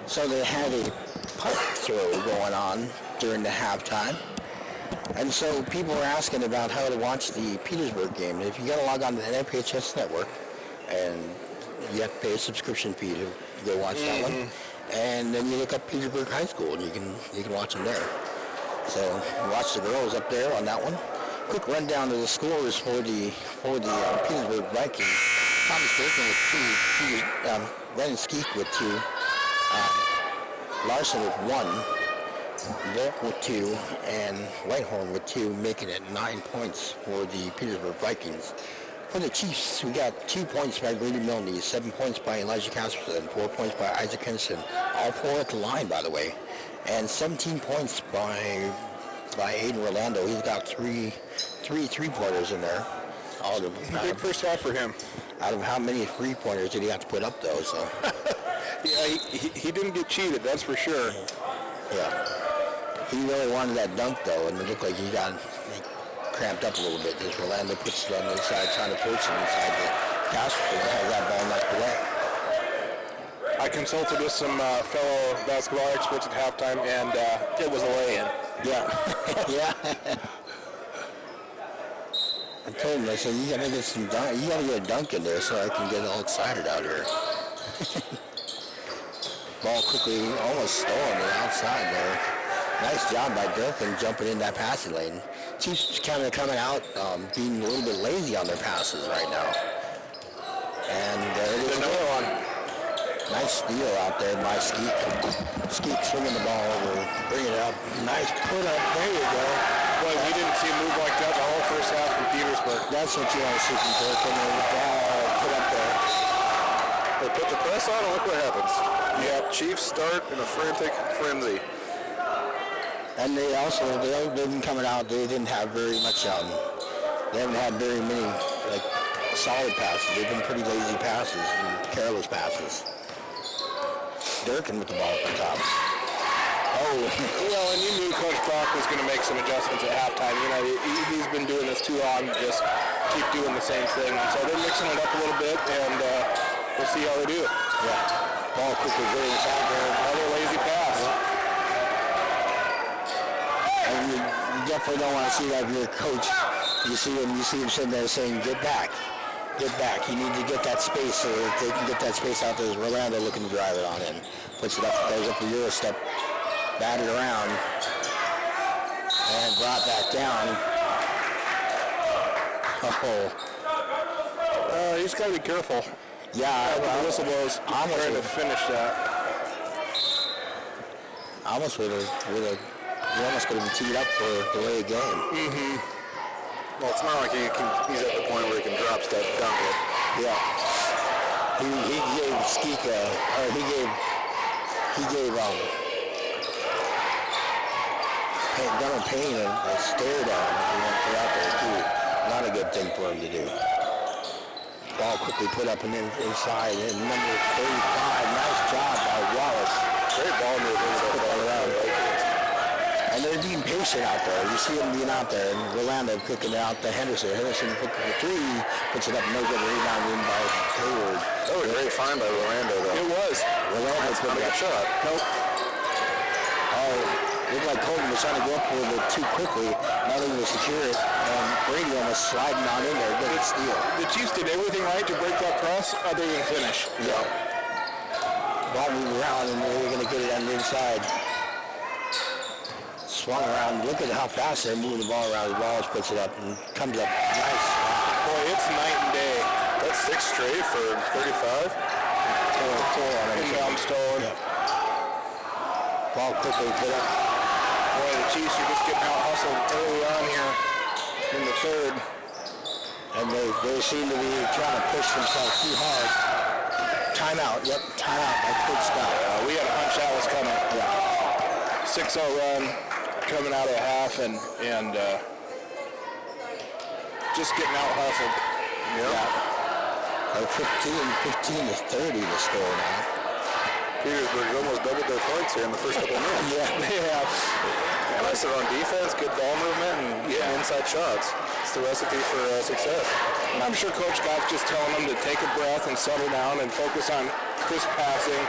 So they had a punt throw going on during the halftime. And so people were asking about how to watch the Petersburg game. If you got to log on to the NPHS network, and you have to pay a subscription fee to go watch that one. And then you look up Petersburg High School, and you can watch them there. So watch the girls up there on that one. Quick rundown of the scores for the Petersburg Vikings. Thomas Durkin with 2, Brennan Skeek with 2, Larson with 1, Volk with 2, and Whitehorn with 2, making it 9 points for the Petersburg Vikings. For the Chiefs, we got 2 points by Grady Milne, 7 points by Elijah Casperson, 4 points by Isaac Henderson, all 4 at the line, by the way, and 17 points by Aiden Rolando. He's got three three-pointers in there. All the Big first half for him. Out of how many three-pointers did he have to put up, though? So Yeah, he didn't get cheated, that's for sure. yeah, he really wanted that dunk, though, and it looked like he got cramped up a little bit. As Rolando puts it on the inside, trying to force him inside the basket, and has that ball knocked away. I consulted with some fellow basketball experts at halftime, and it was a lay-in. Yeah, yeah. I told him, I said, you gotta get a dunk in there so I can get all excited out here. Ball quickly, almost stolen to the outside there. Nice job by Durkin jumping in that passing lane. Chiefs kind of coming out, being a little bit lazy on their passes right now. And there it is. Another one. Nice steal out there by Skeek. Skeek swinging the ball over, bringing it up. Nice put up. There you go. Boy, we didn't see a move like that the whole first half from Petersburg. That's what you want to see from Durkin. The ball put up there. They put the press on and look what happens. Yeah, Chiefs start in a frantic frenzy. And they've been coming out, they didn't have very much, they haven't had very many, solid passes. They've been pretty lazy passes and careless passes. Durkin with the ball at the top. Oh. Well, and you knew Coach Brock was going to make some adjustments at halftime. You know, he's been doing this too long to just keep doing the same thing. And so they're mixing it up a little bit, and we'll see how they do. Yeah. Ball quickly going inside there. Another lazy pass. And you definitely don't want to see that if you're a coach. You see him sitting there saying, get back. Get back. You need to get that space so that they can get that space out there. Rolando looking to drive it on in. Puts it up, goes up the Euro step, batted around, and brought back down. Oh. He's got to be careful. Yeah, the whistle blows. I'm trying to finish that. You almost could have teed up for the way of game. Mm-hmm. Well, it's not like he's at the point where he can drop step, dunk it. Yeah. He gave Skeek Gunnar Payne a stare down as he went out there too. Not a good thing for him to do. Ball quickly put up and then inside. And number 35, nice job by Wallace. Great ball movement all around. And they're being patient out there. You see them being out there. And Rolando kicking it out to Henderson. Henderson put the 3, puts it up, no good rebound in by Hayward. That was a great find by Rolando, though. It was. Rolando put not a it good shot. Nope. Oh, looked like Colton was trying to go up for it too quickly. Not able to secure it. And Brady almost sliding on in there. Good steal. The Chiefs did everything right to break that press other than finish. Yeah. Ball moved around and they were going to get it on the inside. Swung around. Look at how fast they're moving the ball around. Wallace puts it up and comes up. Nice. Boy, it's night and day. That's 6 straight for 35. Four on it. Inbound stolen. Yeah. Ball quickly put up. Boy, the Chiefs are just getting out hustled early on here in the third. And they seem to be trying to push themselves too hard. Timeout. Yep, timeout by Quick Stop. We had a hunch that was coming. Yeah. 6-0 run coming out of half and just getting out hustled. Yep. Yeah. 15 to 30 to score now. Petersburg's almost doubled their points here in the first couple of minutes. Yeah, they have. And aggressive on defense, good ball movement, and inside shots. It's the recipe for success. And I'm sure Coach Scott's just telling them to take a breath and settle down and focus on crisp passing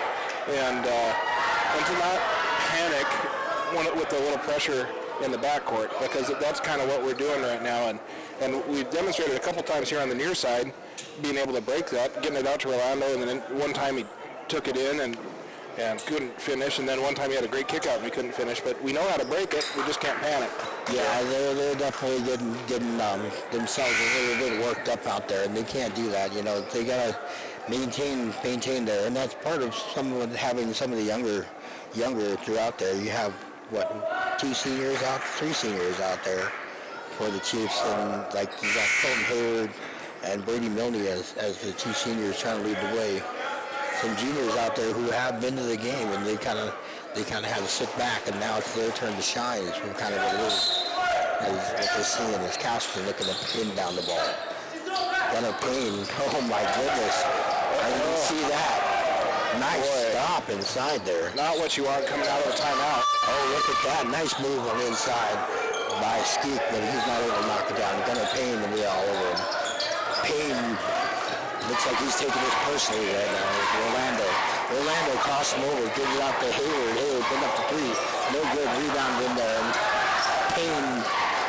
and to not panic with a little pressure in the backcourt, because that's kind of what we're doing right now. And we've demonstrated a couple times here on the near side being able to break that, getting it out to Rolando, and then one time he took it in and couldn't finish, and then one time he had a great kick out and we couldn't finish. But we know how to break it. We just can't panic. Yeah, they're definitely getting themselves a little bit worked up out there, and they can't do that. You know, they gotta maintain there, and that's part of having some of the younger throughout there. You have three seniors out there for the Chiefs, and like you got Colton Hayward and Brady Milne as the two seniors trying to lead the way. Some juniors out there who have been to the game, and they kind of had to sit back, and now it's their turn to shine. It's from kind of a loop. As what they're seeing is Casper looking to pin down the ball. Gunnar Payne, oh my goodness. I didn't see that. Nice stop inside there. Not what you want coming out of a timeout. Oh, look at that. Nice move on the inside by Skeek, but he's not able to knock it down. Gunnar Payne, and we're all over him. Payne looks like he's taking this personally right now. Rolando crossed him over, gives it out to Hayward. Hayward put up the three. No good rebound in there. And Payne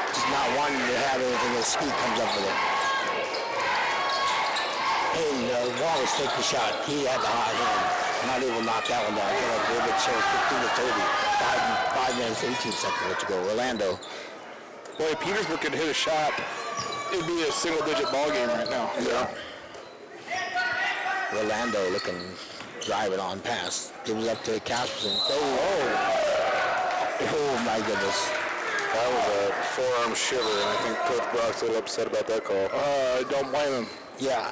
just not wanting to have anything as Skeek comes up with it. Payne, Wallace took the shot. He had the hot hand. Not able to knock that one down. Get a little bit short, 15 to 30. 5 minutes, 18 seconds left to go. Rolando. Boy, if Petersburg could hit a shot, it'd be a single-digit ball game right now. Yeah. Rolando looking, driving on pass. Gives it up to Casperson. Oh my goodness. That was a forearm shiver, and I think Coach Brock's a little upset about that call. Don't blame him. Yeah.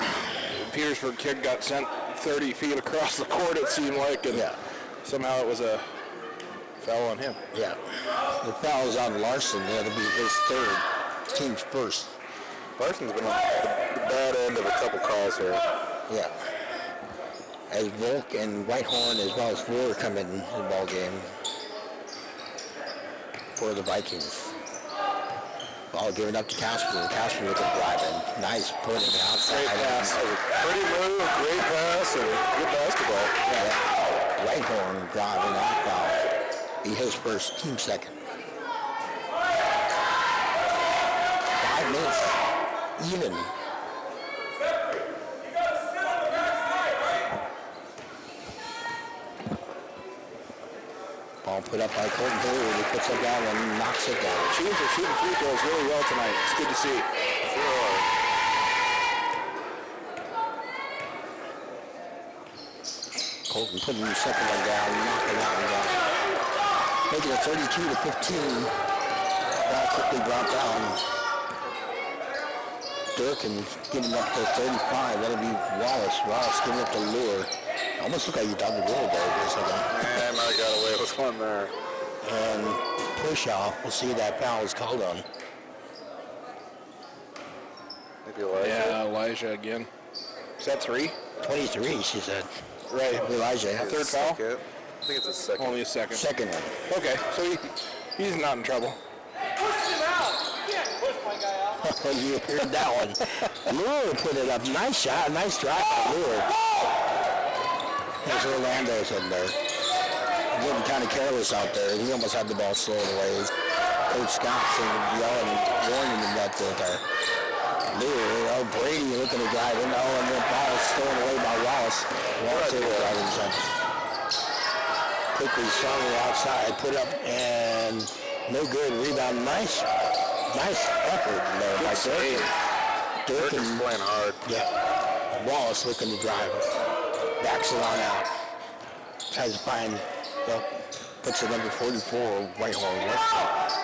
Petersburg kid got sent 30 feet across the court, it seemed like, and somehow it was a foul on him. Yeah. The foul is on Larson. That'll be his third, team's first. Larson's been on the bad end of a couple calls here. Yeah. As Volk and Whitehorn as well as Brewer come in the ball game for the Vikings. Ball given up to Casper. Casper with a driving. Nice putting it outside. Great pass. Pretty move, great pass, and good basketball. Yeah. Whitehorn driving that foul. Be his first, team second. 5 minutes even. Ball put up by Colton Hayward. He puts it down and knocks it down. Chiefs are shooting free throws really well tonight. It's good to see. Sure. Colton putting the second one down, knocking that one down. Making it 32 to 15. Ball quickly brought down. Durkin getting up to 35. That'll be Wallace. Wallace getting up to Lure. Almost looked like you double rolled there for a second. And I got away with one there. And push off. We'll see that foul is called on. Maybe Elijah. Yeah, Elijah again. Is that 3? 23, she said. Right. Elijah. Third foul? I think it's a second. Only a second. Second one. Okay, so he's not in trouble. Push him out. You can't push my guy out. You heard that one. Lure put it up. Nice shot. Nice drive by Lure. There's Orlando's in there. Getting kind of careless out there. He almost had the ball stolen away. Coach Scott's yelling and warning him that there. Lure, Brady looking to drive in. And the ball is stolen away by Wallace. Wallace able to drive inside. Quickly strongly outside. Put up and no good. Rebound. Nice effort there by Durkin. Durkin's playing hard. Yeah. Wallace looking to drive. Backs it on out. Tries to find, puts it number 44, Whitehorn.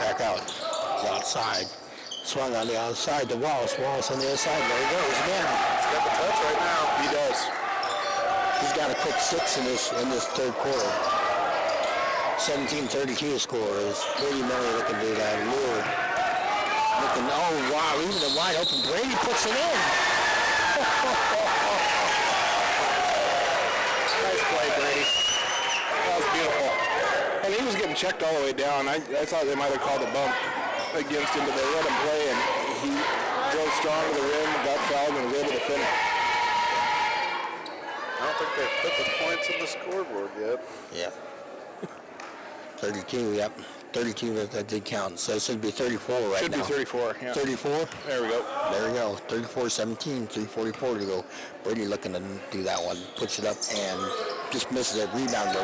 Back out. Outside. Swung on the outside to Wallace. Wallace on the other side. There he goes again. He's got the touch right now. He does. He's got a quick 6 in this third quarter. 17-32 score is Brady Miller looking to do that. Lure. Looking, oh wow, even the wide open. Brady puts it in. Nice play, Brady. That was beautiful. And he was getting wasn't checked all the way down. I thought they might have called a bump against him, but they let him play, and he drove strong to the rim, got fouled, and was able to finish. I don't think they've put the points on the scoreboard yet. Yeah. 32, yep. 32, that did count. So it should be 34 right should now. Should be 34, yeah. 34? There we go. There we go. 34-17, 3:44 to go. Brady looking to do that one. Puts it up and just misses it. Rebound to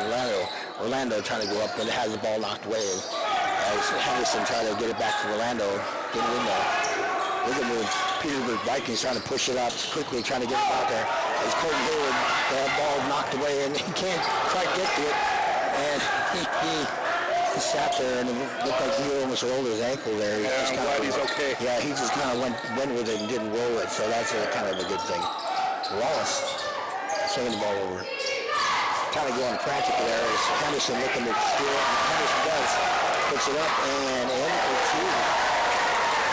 Orlando trying to go up, but it has the ball knocked away as Henderson trying to get it back to Orlando. Get it in there. Look at the Petersburg Vikings trying to push it up quickly, trying to get it out there. As Colton Hayward, that ball knocked away, and he can't quite get to it. And he sat there, and it looked like he almost rolled his ankle there. Yeah, I'm glad he's okay. Yeah, he just kind of went with it and didn't roll it, so that's kind of a good thing. Wallace swinging the ball over. Kind of going frantic there as Henderson looking to steal it, and Henderson does. Puts it up, and in for two.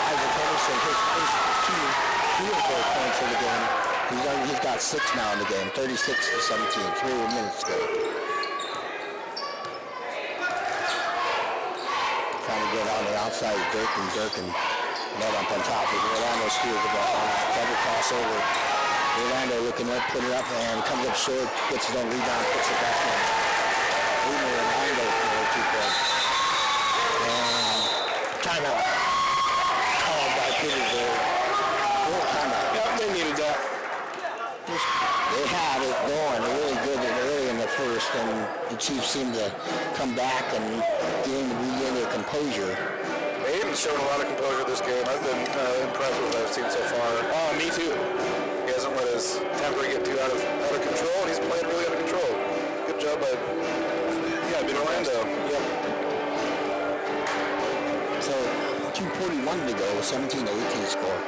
Isaac Henderson, his two field goal points in the game. He's got 6 now in the game, 36-17, 3 minutes to go. Trying to get on the outside, Durkin, net up on top. Orlando steals the ball, double crossover. Orlando looking up, put it up, and comes up short, gets his own rebound, puts it back in. Orlando for 2 points. And timeout. Called by Petersburg. Full timeout. Yeah, they needed that. They had it going really good early in the first, and the Chiefs seemed to come back and regain their composure. They haven't shown a lot of composure this game. I've been impressed with what I've seen so far. Oh, me too. He hasn't let his temper get too out of control, and he's played really out of control. Good job by Orlando. Yep. So 2:41 to go, 17-18 score.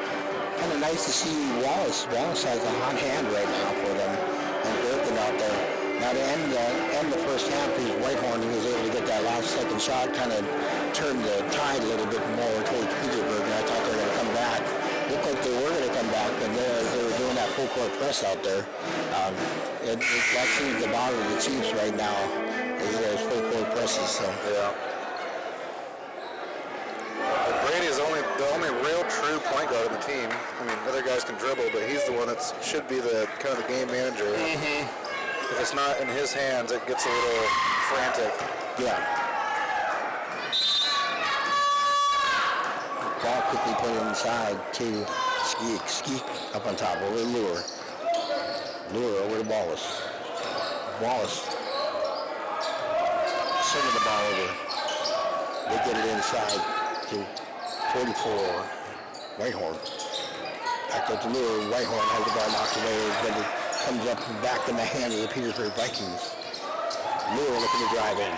Kind of nice to see Wallace. Wallace has a hot hand right now for them, and Durkin out there. Now to end the first half, Whitehorn, he was able to get that last second shot, kind of turned the tide a little bit more towards Petersburg, and I thought they were going to come back. Looked like they were going to come back, and they were doing that full court press out there. That seems to bother the Chiefs right now, is those full court presses. So yeah. Brady is the only real true point guard on the team. I mean, other guys can dribble, but he's the one that should be the kind of the game manager. Mm-hmm. If it's not in his hands, it gets a little frantic. Yeah. Ball quickly put it inside to Skeek. Skeek up on top over Lure. Lure over to Wallace. Wallace sending the ball over. They get it inside to 44. Whitehorn. Back up to Lure. Whitehorn has the ball knocked away, but it comes up back in the hand of the Petersburg Vikings. Lure looking to drive in.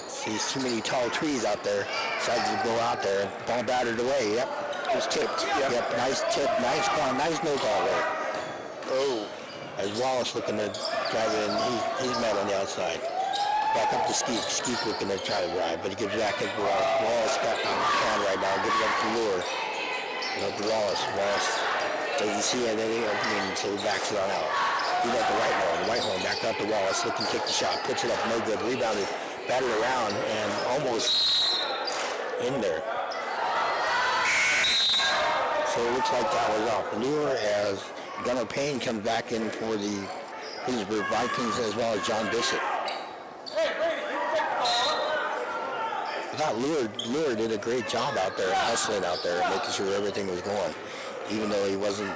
Sees too many tall trees out there. Decides to go out there. Ball battered away. Yep. It was tipped. Yep. Nice tip. Nice call. Nice no call there. Oh. As Wallace looking to drive in. He's met on the outside. Back up to Skeek. Skeek looking to try to drive, but he gives back to Wallace. Wallace got on the hand right now. Gives it up to Lure. Up to Wallace. Wallace doesn't see any opening, so he backs it on out. He got the Whitehorn. Back up to Wallace. Looking to kick the shot. Puts it up. No good. Rebounded. Batted around and almost in there. So it looks like that was off. Lure as Gunnar Payne comes back in for the Petersburg Vikings as well as John Bishop. I thought Lure did a great job out there, hustling out there, making sure everything was going. Even though he wasn't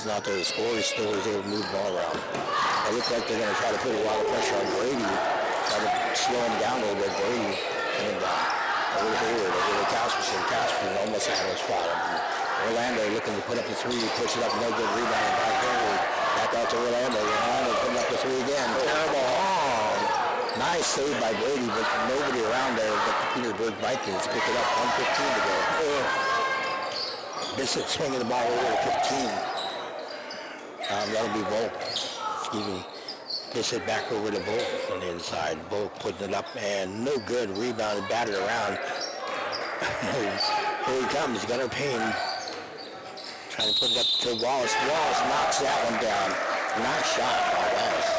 out there to score, he still was able to move the ball around. It looked like they're going to try to put a lot of pressure on Brady, try to slow him down a little bit. Brady coming down. Over to Hayward, over to Casperson. Casperson almost had a spot. Orlando looking to put up the three, puts it up, no good rebound by Hayward. Back out to Orlando. Orlando putting up the three again. Terrible. Oh, nice save by Brady, but nobody around there but the Petersburg Vikings pick it up. 1:15 to go. Bishop swinging the ball over to 15. That'll be Volk. Excuse me. Bishop back over to Volk on the inside. Volk putting it up and no good. Rebounded, batted around. Here he comes. Gunnar Payne trying to put it up to Wallace. Wallace knocks that one down. Nice shot by Wallace.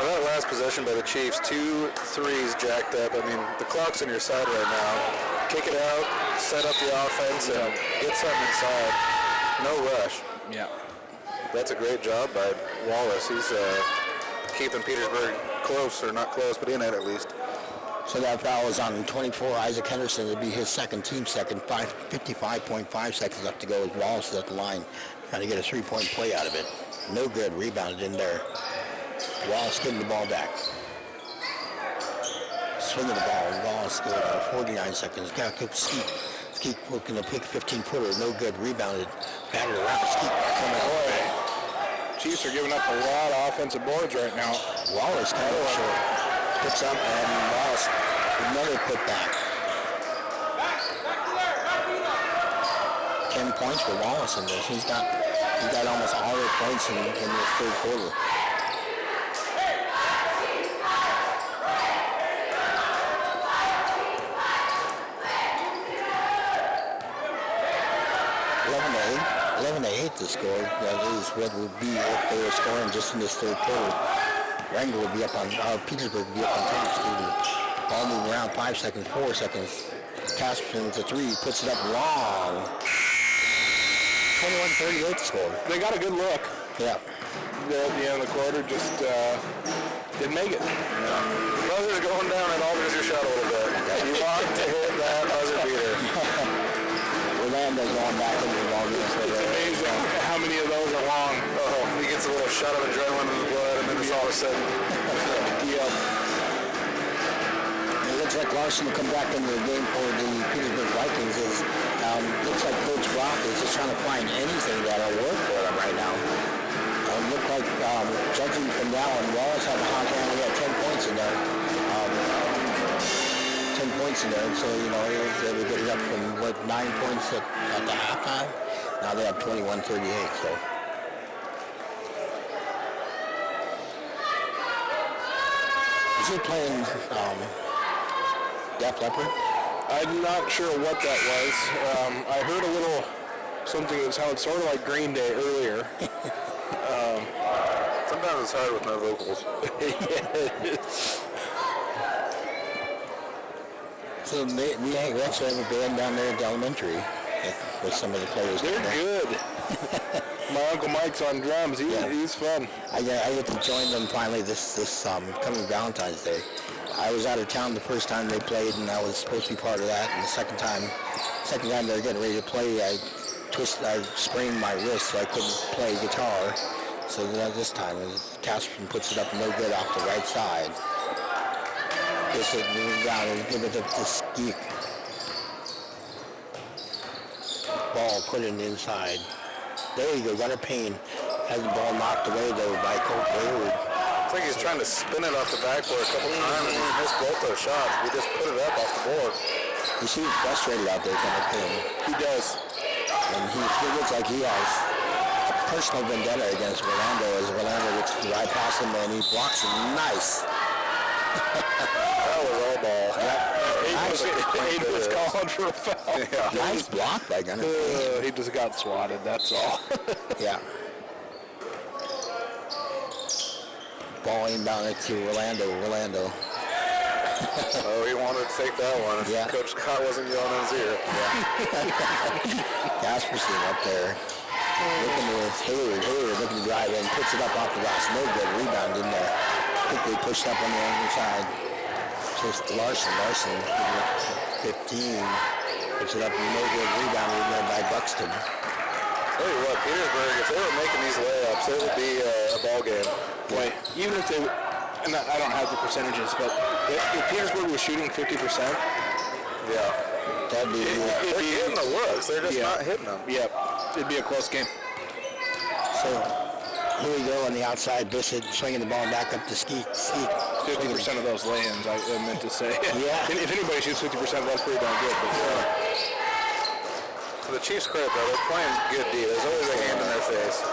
Well, that last possession by the Chiefs. 2 threes jacked up. I mean, the clock's on your side right now. Kick it out, set up the offense, and get something inside. No rush. Yeah. That's a great job by Wallace. He's keeping Petersburg close, or not close, but in it at least. So that foul is on 24. Isaac Henderson would be his second, team second. 55.5 seconds left to go as Wallace is at the line. Trying to get a three-point play out of it. No good. Rebounded in there. Wallace getting the ball back. Swinging the ball. Wallace scored 49 seconds. Got to keep Skeet looking to pick 15-footer. No good. Rebounded. Batted around. Skeet coming away. Chiefs are giving up a lot of offensive boards right now. Wallace kind of short. Puts up and Wallace another putback. 10 points for Wallace in this. He's got almost all the points in this third quarter. to 8 to score. That is what would be if they were scoring just in this third quarter. Wrangell would be up on, Petersburg would be up on top. Ball moving around, 5 seconds, 4 seconds. Casperson with the 3, puts it up long. 21-38 to score. They got a good look. Yeah. At the end of the quarter, just didn't make it. Buzzer's going down and alters your shot a little bit. You want to hit that buzzer beater. Orlando's going back into the ball game. It's amazing how many of those are long. Oh, he gets a little shot of adrenaline in the blood, and then it's all of a sudden. Yep. It looks like Larson will come back into the game for the Petersburg Vikings. Looks like Coach Brock is just trying to find anything that'll work for them right now. Looked like, judging from now on, Wallace had a hot hand. He had 10 points in there. 10 points in there. So, you know, they were getting up from, 9 points at the halftime? Now they have 21-38, so. Is he playing Def Leppard? I'm not sure what that was. I heard a little something that sounded sort of like Green Day earlier. Sometimes it's hard with no vocals. So we actually have a band down there at the elementary with some of the players. They're good. My Uncle Mike's on drums. He's fun. I get to join them finally this coming Valentine's Day. I was out of town the first time they played, and I was supposed to be part of that. And the second time they were getting ready to play, I sprained my wrist, so I couldn't play guitar. So this time, Casperson puts it up no good off the right side. Gets it down and give it to Skeek. Ball put it inside. There you go, Gunnar Payne has the ball knocked away though by Colt Hayward. It's like he's trying to spin it off the backboard a couple times, and he's missed both those shots. We just put it up off the board. You see he's frustrated out there, Gunnar Payne. He does. And he looks like he has a personal vendetta against Orlando as Orlando gets right past him and he blocks it nice. That was all ball. He was calling for a foul. Yeah. Nice block by Gunnar Payne. He just got swatted, that's all. Yeah. Ball inbound to Orlando. Oh, he wanted to take that one. Yeah. Coach Scott wasn't yelling in his ear. Casperson up there. Looking to Hayward looking to drive in, puts it up off the glass. No good. Rebound in there. Quickly pushed up on the other side. Just Larson, 15. Puts it up, no good. Rebound in there by Buxton. Tell you what, Petersburg, if they were making these layups, it would be a ball game. Boy, even if they, and I don't have the percentages, but if Petersburg was shooting 50%, yeah, that'd be. They're getting the looks. They're just not hitting them. Yep, it'd be a close game. So here we go on the outside. Bissett swinging the ball back up to Skeek. 50% of those lay-ins, I meant to say. Yeah. If anybody shoots 50%, that's pretty darn good. But, To the Chiefs' credit, though, they're playing good D. There's always a hand in their face.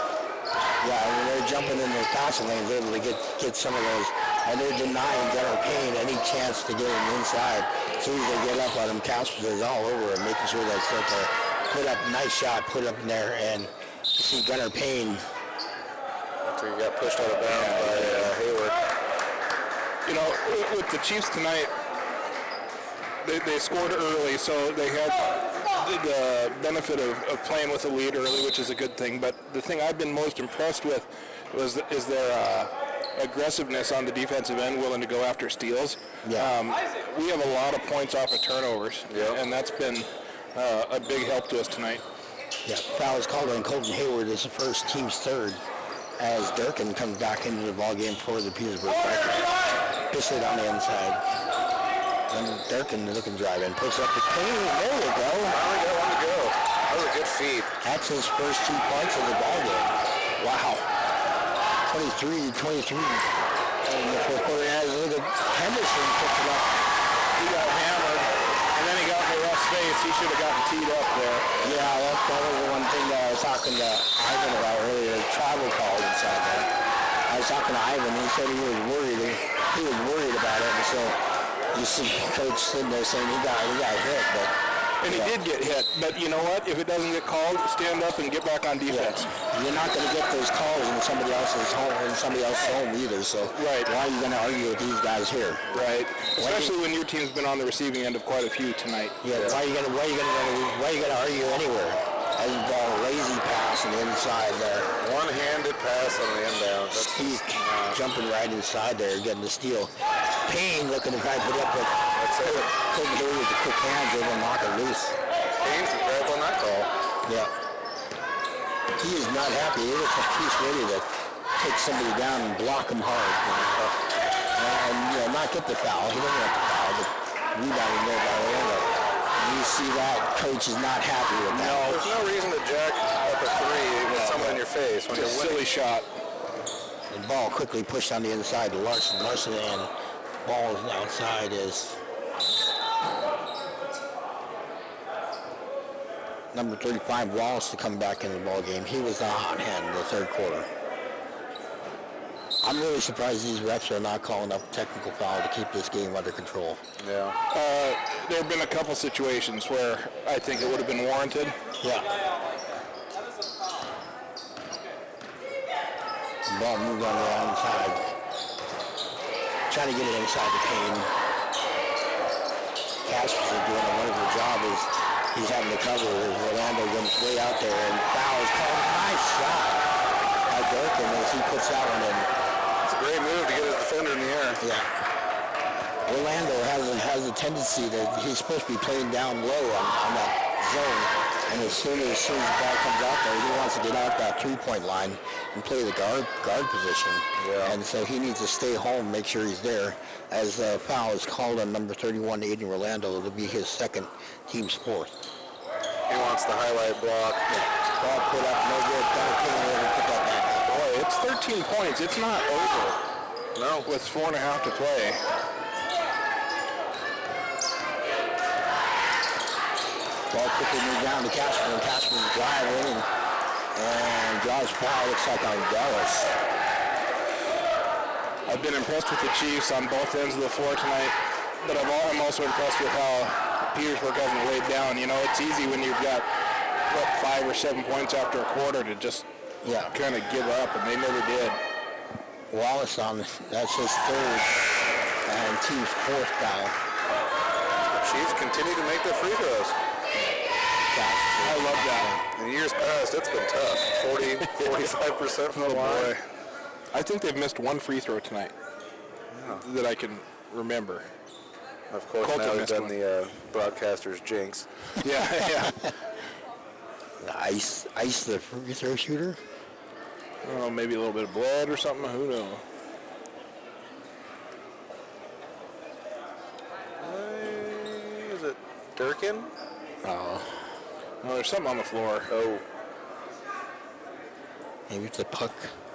Yeah, when they're jumping in their passing lanes, able to get some of those, and they're denying Gunnar Payne any chance to get him inside. As soon as they get up on him, Casperson is all over him, making sure they start to put up, nice shot, put up in there, and you see Gunnar Payne. After he got pushed out of bounds by Hayward. You know, with the Chiefs tonight, they scored early, so they had the benefit of playing with a lead early, which is a good thing. But the thing I've been most impressed with is their aggressiveness on the defensive end, willing to go after steals. Yeah. We have a lot of points off of turnovers, and that's been a big help to us tonight. Yeah, foul is called on Colton Hayward as the first team's third, as Durkin comes back into the ballgame for the Petersburg Vikings. Pitched it on the inside. And Durkin looking drive in, puts up the Payne. There you go. Finally got one to go. That was a good feed. That's his first 2 points of the ballgame. Wow. 23-23. And in the fourth quarter, look at Henderson picked it up. He got hammered, and then he got in the ref's face. He should have gotten teed up there. Yeah, that was the one thing that I was talking to Ivan about earlier, travel calls inside there. I was talking to Ivan, and he said he was worried. He was worried about it, and so you see Coach sitting there saying he got hit, but... And he did get hit, but you know what? If it doesn't get called, stand up and get back on defense. Yeah. You're not going to get those calls in somebody else's home, either, so right. Why are you going to argue with these guys here? Right. Especially when your team's been on the receiving end of quite a few tonight. Yeah, why are you going to argue anywhere? As a ball, lazy pass on the inside there. One-handed pass on the inbound. He's jumping right inside there, getting the steal. Payne looking to try to put it up with Colton Hayward with the quick hands, able to knock it loose. Payne's the grab on that call. Yeah. He is not happy. He looks like he's ready to take somebody down and block him hard. And not get the foul. He doesn't want the foul, but rebounding there by Orlando. You see that coach is not happy with that. No, there's no reason to jack up a three with someone in your face when Just you're winning. silly shot. The ball quickly pushed on the inside to Larson. Larson and ball is outside is number 35, Wallace, to come back in the ball game. He was a hot hand in the third quarter. I'm really surprised these refs are not calling up technical foul to keep this game under control. Yeah. There have been a couple situations where I think it would have been warranted. Yeah. The ball moved on the outside. Trying to get it inside the Payne. Caspers are doing a wonderful job as he's having to cover. Orlando goes way out there and foul is called. Nice shot by Durkin as he puts that one in. It's a great move to get his defender in the air. Yeah. Orlando has a tendency that he's supposed to be playing down low on that zone. And as soon as the ball comes out there, he wants to get out that three-point line and play the guard position. Yeah. And so he needs to stay home, make sure he's there. As the foul is called on number 31, Aiden Orlando, it'll be his second, team's fourth. He wants the highlight block. Yeah. Ball put up, no good. Put that back. Boy, it's 13 points. It's not over. No. With 4.5 to play. Ball quickly moved down to Casper, and Casper's driving and draws foul. Looks like on Dallas. I've been impressed with the Chiefs on both ends of the floor tonight, but I'm also impressed with how Petersburg hasn't laid down. You know, it's easy when you've got, 5 or 7 points after a quarter to just kind of give up, and they never did. Wallace that's his third and team's fourth foul. The Chiefs continue to make their free throws. I love that. In years past, it's been tough. 45% from the line. I think they've missed one free throw tonight that I can remember. Of course, Colton now we've missed done one. the broadcaster's jinx. Yeah. Ice the free throw shooter. I don't know, maybe a little bit of blood or something. Who knows? Is it Durkin? Oh, No, there's something on the floor. Oh. maybe it's a puck.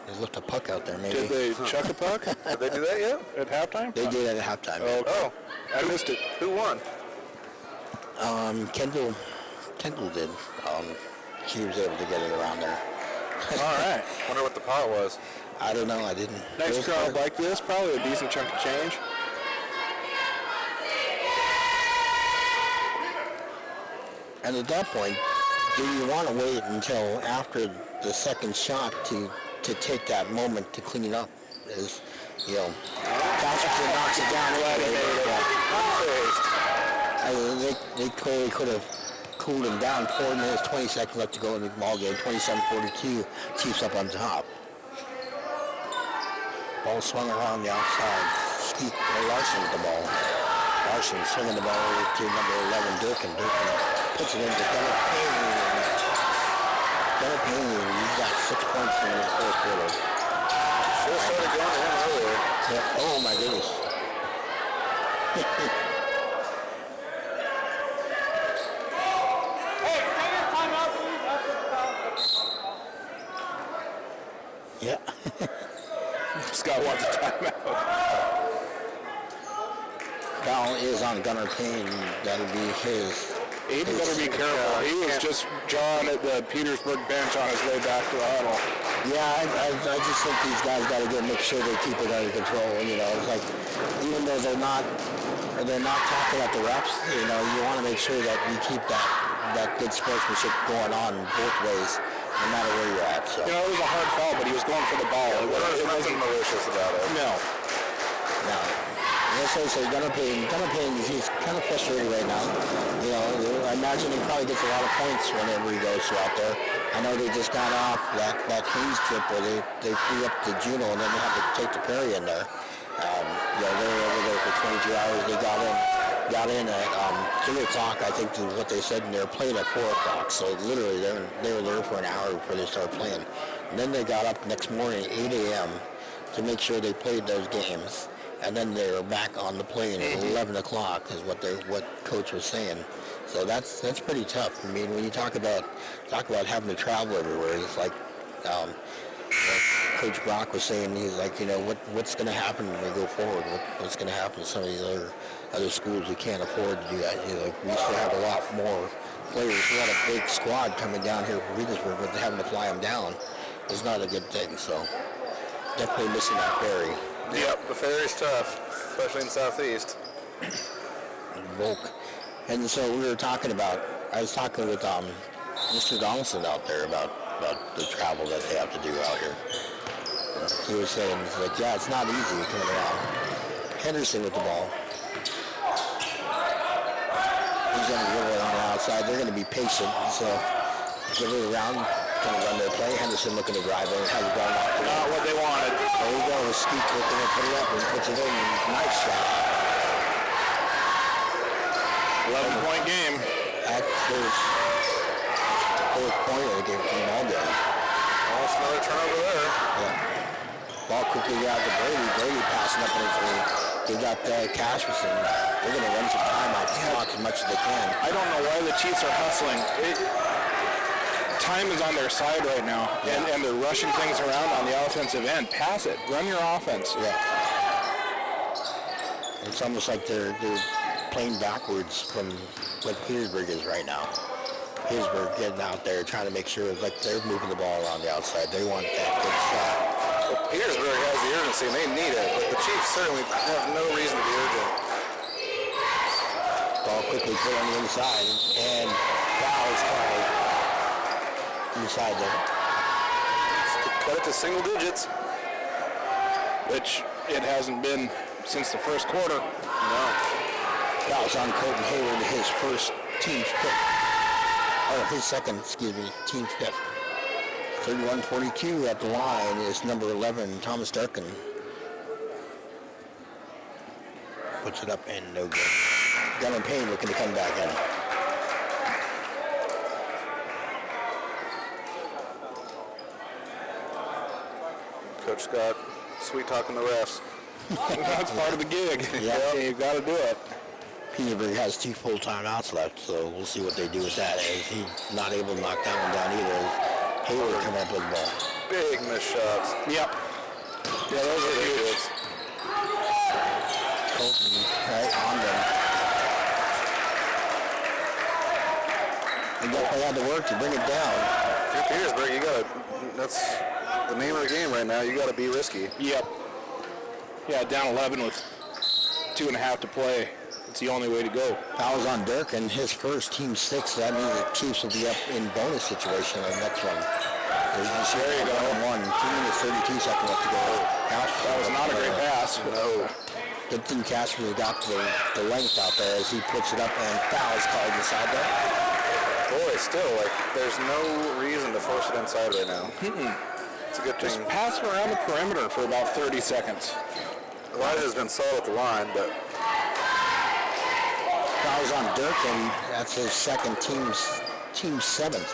They left a puck out there. Maybe Did they chuck a puck Did they do that yet? at halftime? they did at halftime. Oh. I missed it. Who won? Kendall did. She was able to get it around there. All right. Wonder what the pot was. I don't know. I didn't. Next crowd like this, probably a decent chunk of change. And at that point, do you want to wait until after the second shot to take that moment to clean up? Washington knocks it down. They clearly could have cooled him down. 4 minutes, 20 seconds left to go in the ball game. 27-42. Chiefs up on top. Ball swung around the outside. Larson with the ball. Larson swinging the ball over to number 11, Durkin. Durkin puts it into Gunnar Payne. Gunnar Payne, he's got 6 points in the fourth quarter. Should have started going to him earlier. Yeah. Oh my goodness. Hey, take your time out, please. After the foul. Yeah. Scott wants a timeout. Foul is on Gunnar Payne. That'll be his. Aiden better be careful. He was just jawing at the Petersburg bench on his way back to the huddle. Yeah, I just think these guys got to make sure they keep it under control. You know, it's like even though they're not talking at the refs, you know, you want to make sure that you keep that good sportsmanship going on both ways, no matter where you're at. So. You know, it was a hard foul, but he was going for the ball. It wasn't malicious about it. No. So Gunnar Payne, he's kind of frustrated right now. You know, I imagine he probably gets a lot of points whenever he goes out there. I know they just got off that Hayes trip where they flew up to Juneau and then they had to take the Perry in there. You know, they were over there for 22 hours. They got in at 3 o'clock, I think is what they said, and they were playing at 4 o'clock. So literally they were there for an hour before they started playing. And then they got up next morning at 8 a.m. to make sure they played those games. And then they were back on the plane at 11 o'clock is what Coach was saying. So that's pretty tough. I mean, when you talk about having to travel everywhere, it's like Coach Brock was saying. He's like, you know, what's going to happen when we go forward? What's going to happen to some of these other schools who can't afford to do that? You know, like we used to have a lot more players. We had a big squad coming down here from Petersburg, but having to fly them down is not a good thing. So definitely missing that ferry. Yep, the ferry's tough, especially in Southeast. Volk. And so I was talking with Mr. Donaldson out there about the travel that they have to do out here. He was saying, he's like, yeah, it's not easy coming around. Henderson with the ball. He's going to give it on the outside. They're going to be patient. So give it around, going to run their play. Henderson looking to drive in. Has the ball knocked Not what they wanted. There you go. Skeet looking to put it up and puts it in. Nice shot. 11-point game. That's his fourth point of the game. Ball game. Almost another turnover there. Yeah. Ball quickly got to Brady. Brady passing up in his lead. They got Casperson. They're going to run some time out the clock as much as they can. I don't know why the Chiefs are hustling. Time is on their side right now, and they're rushing things around on the offensive end. Pass it. Run your offense. Yeah. It's almost like they're playing backwards from what Petersburg is right now. Petersburg getting out there trying to make sure like they're moving the ball around the outside. They want that good shot. Well, Petersburg has the urgency, and they need it, but the Chiefs certainly have no reason to be urgent. Ball quickly put on the inside, and foul is called inside there. Cut it to single digits. Which it hasn't been since the first quarter. No. That was on Colton Hayward, his first team fifth. Or his second, team fifth. 31-42 at the line is number 11, Thomas Durkin. Puts it up and no good. Gunnar Payne looking to come back in. Coach Scott, sweet talking the refs. That's part of the gig. Yeah. You've got to do it. Petersburg has 2 full timeouts left, so we'll see what they do with that. As he's not able to knock that one down either. Hayward coming up with the ball. Big missed shots. Yep. Yeah, those are huge. Colton, right on them. They definitely had to work to bring it down. If you're Petersburg, that's the name of the game right now. You got to be risky. Yep. Yeah, down 11 with 2.5 to play. It's the only way to go. Foul's on Dirk and his first team 6. That means the Chiefs will be up in bonus situation on the next one. There you go. 1, 2 minutes, 32 seconds left to go. That was not a great pass. No. Good thing Casper got the length out there as he puts it up and fouls called inside there. Boy, still, like, there's no reason to force it inside right now. It's a good thing. Just pass him around the perimeter for about 30 seconds. Elijah's been solid at the line, but Fouls on Dirk, and that's his second, team's seventh.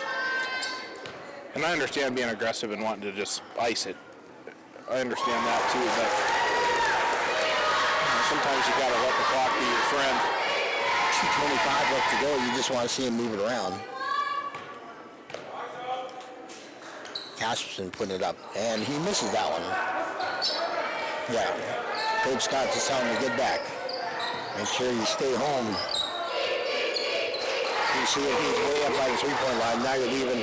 And I understand being aggressive and wanting to just ice it. I understand that too, but sometimes you gotta let the clock be your friend. 2:25 left to go. You just want to see him move it around. Casperson putting it up, and he misses that one. Yeah. Coach Scott just telling him to get back. Make sure you stay home. You see if he's way up by the three-point line. Now you're leaving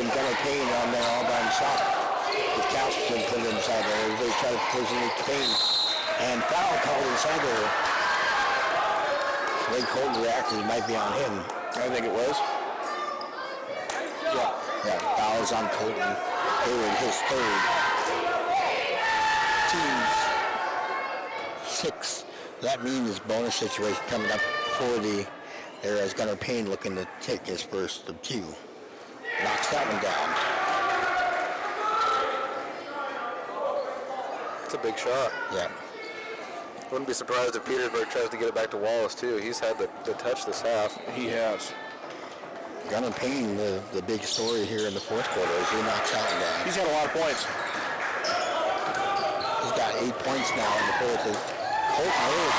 Gunnar Payne on there all by himself. If Casperson put it inside there, they try to personally Payne. And foul called inside there. Lake Colton reacted, might be on him. I think it was. Yeah, foul is on Colton. Hayward, his third. Teams 6. That means bonus situation coming up for there as Gunnar Payne looking to take his first of 2. Knocks that one down. it's a big shot. Yeah. Wouldn't be surprised if Petersburg tries to get it back to Wallace, too. He's had the touch this half. He has. Gunnar Payne, the big story here in the fourth quarter as he knocks out and down. He's had a lot of points. He's got 8 points now in the fourth. Colton Hayward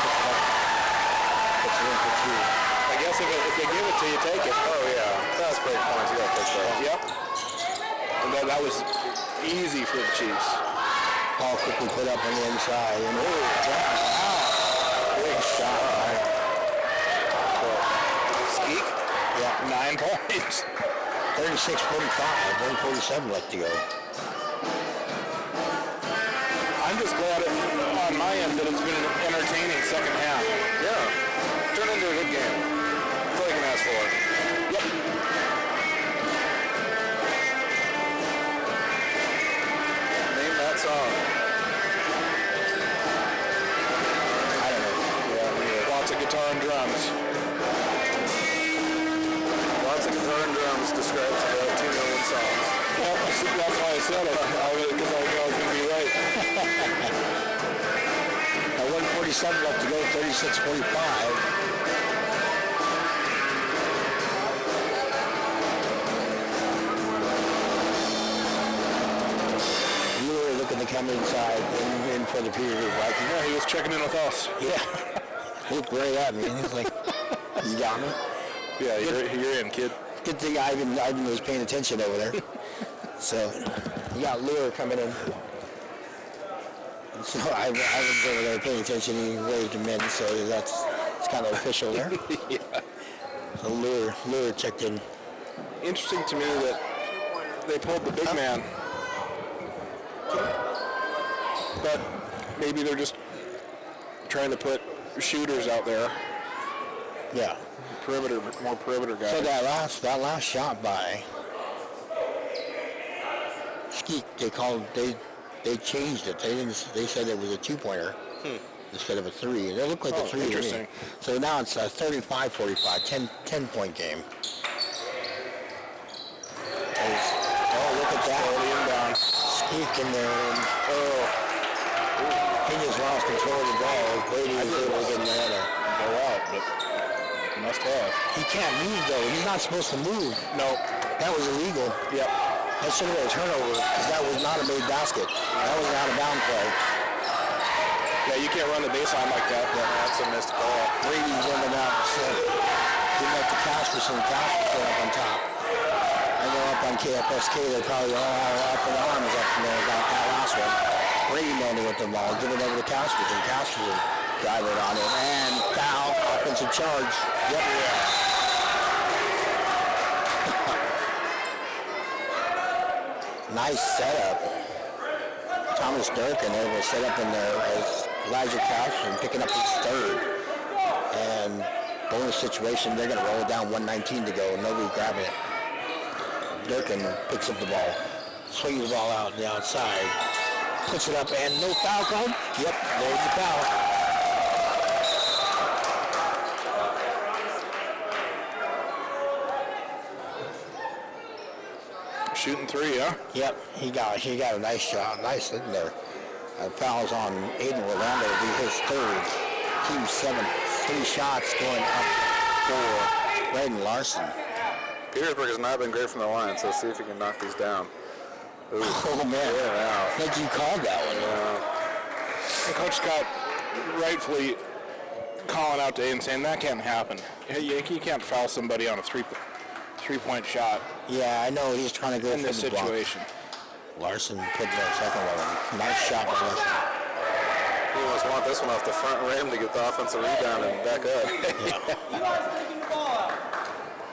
puts it in for 2. I guess if they give it to you, take it. Oh, yeah. Fast break points. You got to take that. Yep. And that was easy for the Chiefs. Paul quickly put up on the inside. And big shot. Skeek? Yeah. 9 points. 36-45, 1:47 left to go. I'm just glad on my end that it's been an entertaining second half. Yeah. Turned into a good game. That's all you can ask for. Yep. Name that song. I don't know. Yeah, Lots of guitar and drums. lots of guitar and drums describes about 2 million songs. Well, that's why I said it, because I knew I was going to be right. 1:47 left to go, 36-45. Looking to come inside in for the Petersburg Vikings. Yeah, he was checking in with us. Yeah. Looked right at me. He's like, you got me? Yeah, you're in, kid. Good thing Ivan was paying attention over there. So, you got Lure coming in. So, Ivan's over there paying attention. He waved him in, so it's kind of official there. Yeah. So, Lure checked in. Interesting to me that they pulled the big man. But maybe they're just trying to put shooters out there. Yeah. More perimeter guys. So that last shot by Skeek, they changed it. They said it was a 2-pointer instead of a 3. It looked like a 3 to me. Interesting. So now it's a 35-45, 10-point game. Look at that. Inbound. Skeek in there. He just lost control of the ball. Brady was able to get in there to go out, but he must have. He can't move, though. He's not supposed to move. No. That was illegal. Yep. That should have been a turnover because that was not a made basket. That was an out-of-bound play. Yeah, you can't run the baseline like that. That's a missed call. Brady's ended up giving up to Casperson up on top. I know up on KFSK, they probably all are up in arms up in there about that last one. Brady landing with the ball, giving over to Casperson. Casperson driving on it, and foul, offensive charge. Yep. Nice setup. Thomas Durkin able to set up in there as Elijah Casperson picking up his third. And bonus situation, they're going to roll it down, 1:19 to go. Nobody grabbing it. Durkin picks up the ball. Swings the ball out on the outside. Puts it up and no foul called. Yep, there's the foul. Shooting three, huh? Yep, he got a nice shot. Nice in there. Fouls on Aiden Orlando will be his third. Team 7. 3 shots going up for Braden Larson. Petersburg has not been great from the line, so see if he can knock these down. Ooh. Oh, man. Yeah. I think you called that one. And Coach Scott rightfully calling out to Aiden saying that can't happen. You can't foul somebody on a three-point shot Yeah, I know he's trying to go in for this the block. situation. Larson put that second one. Nice shot by Larson. He almost want this one off the front rim to get the offensive rebound and back up.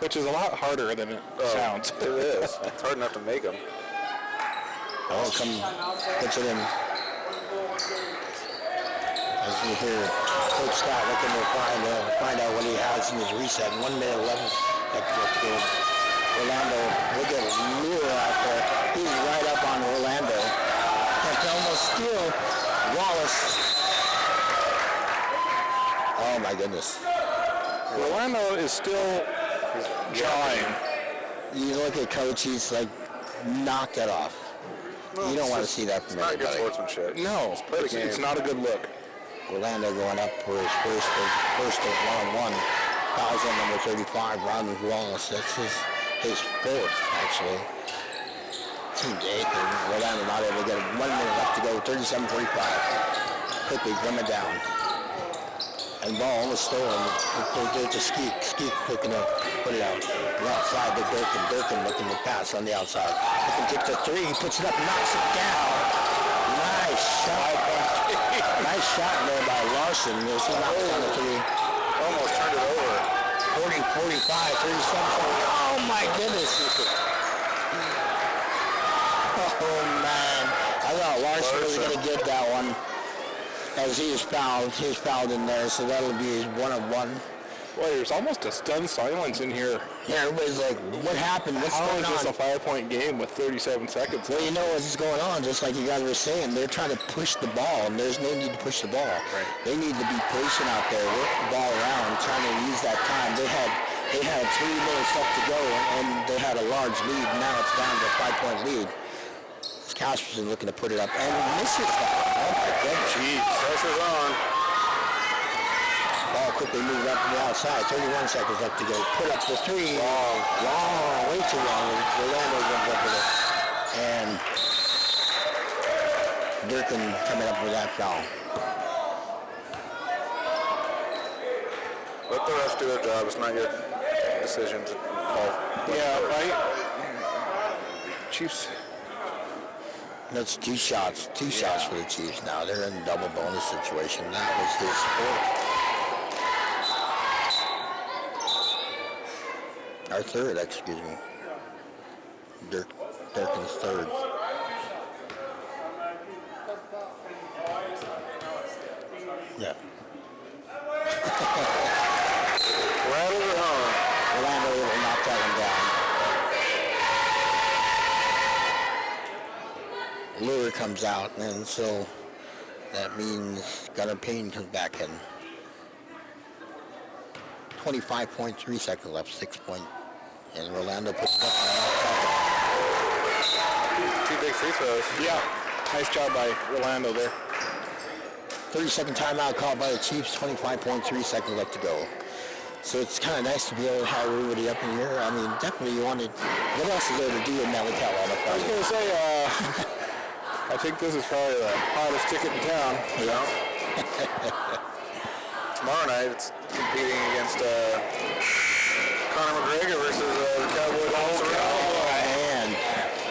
Which is a lot harder than it sounds. It is. It's hard enough to make them. Oh, puts it in. As you hear Coach Scott looking to find out what he has in his reset. 1 minute 11 seconds to go. Orlando, look at Lure out there. He's right up on Orlando. And to almost steal Wallace. Oh my goodness. Orlando is still trying. You look at Coach, he's like knocked it off. Well, you don't want to see that from It's not good anybody. sportsmanship. No, play the game. it's not a good look. Orlando going up for his first of one-on-one. Fouls on number 35, Ron Wallace. That's his fourth, actually. Team 8, and Orlando not able to get 1 minute left to go, 37-45. Quickly coming down. And ball almost stolen. There's a Skeek. Skeek looking to put it out. The outside to Durkin. Durkin looking to pass on the outside. Looking to get the three. He puts it up, knocks it down. Nice shot. Nice shot there by Larson. He knocks down the three. Almost turned it over. 40, 45, 37. Oh my goodness. Oh man. I thought Larson was going to get that one. As he is fouled in there, so that'll be his one-on-one. Boy, there's almost a stunned silence in here. Yeah, everybody's like, what happened? What's How going is this on? a 5-point game with 37 seconds? Well, you know what's going on, just like you guys were saying. They're trying to push the ball, and there's no need to push the ball. Right. They need to be patient out there, work the ball around, trying to use that time. They had 3 minutes left to go, and they had a large lead. Now it's down to a 5-point lead. Casperson looking to put it up, and misses that. Oh my goodness. Jeez, pressure's on. Ball quickly moved up to the outside. 31 seconds left to go. Put up the three. Long, way too long. Orlando comes up with it. And Durkin coming up with that foul. Let the refs do their job. It's not your decision to call. Yeah, right? Chiefs. That's 2 shots. 2 shots for the Chiefs now. They're in a double bonus situation. That was his fourth. Our third, excuse me. Durkin's third. Yeah. Rattle or home? Orlando will knock that one down. Lure comes out, and so that means Gunnar Payne comes back in. 25.3 seconds left, 6 point. And Orlando puts it up on the outside. 2 big free throws. Yeah, nice job by Orlando there. 30-second timeout called by the Chiefs, 25.3 seconds left to go. So it's kind of nice to be able to have everybody up in here. I mean, definitely you wanted, what else is there to do in Metlakatla on a I was Friday? going to say, I think this is probably the hottest ticket in town. You know? Tomorrow night, it's competing against Conor McGregor versus the Cowboy Dolls. Man,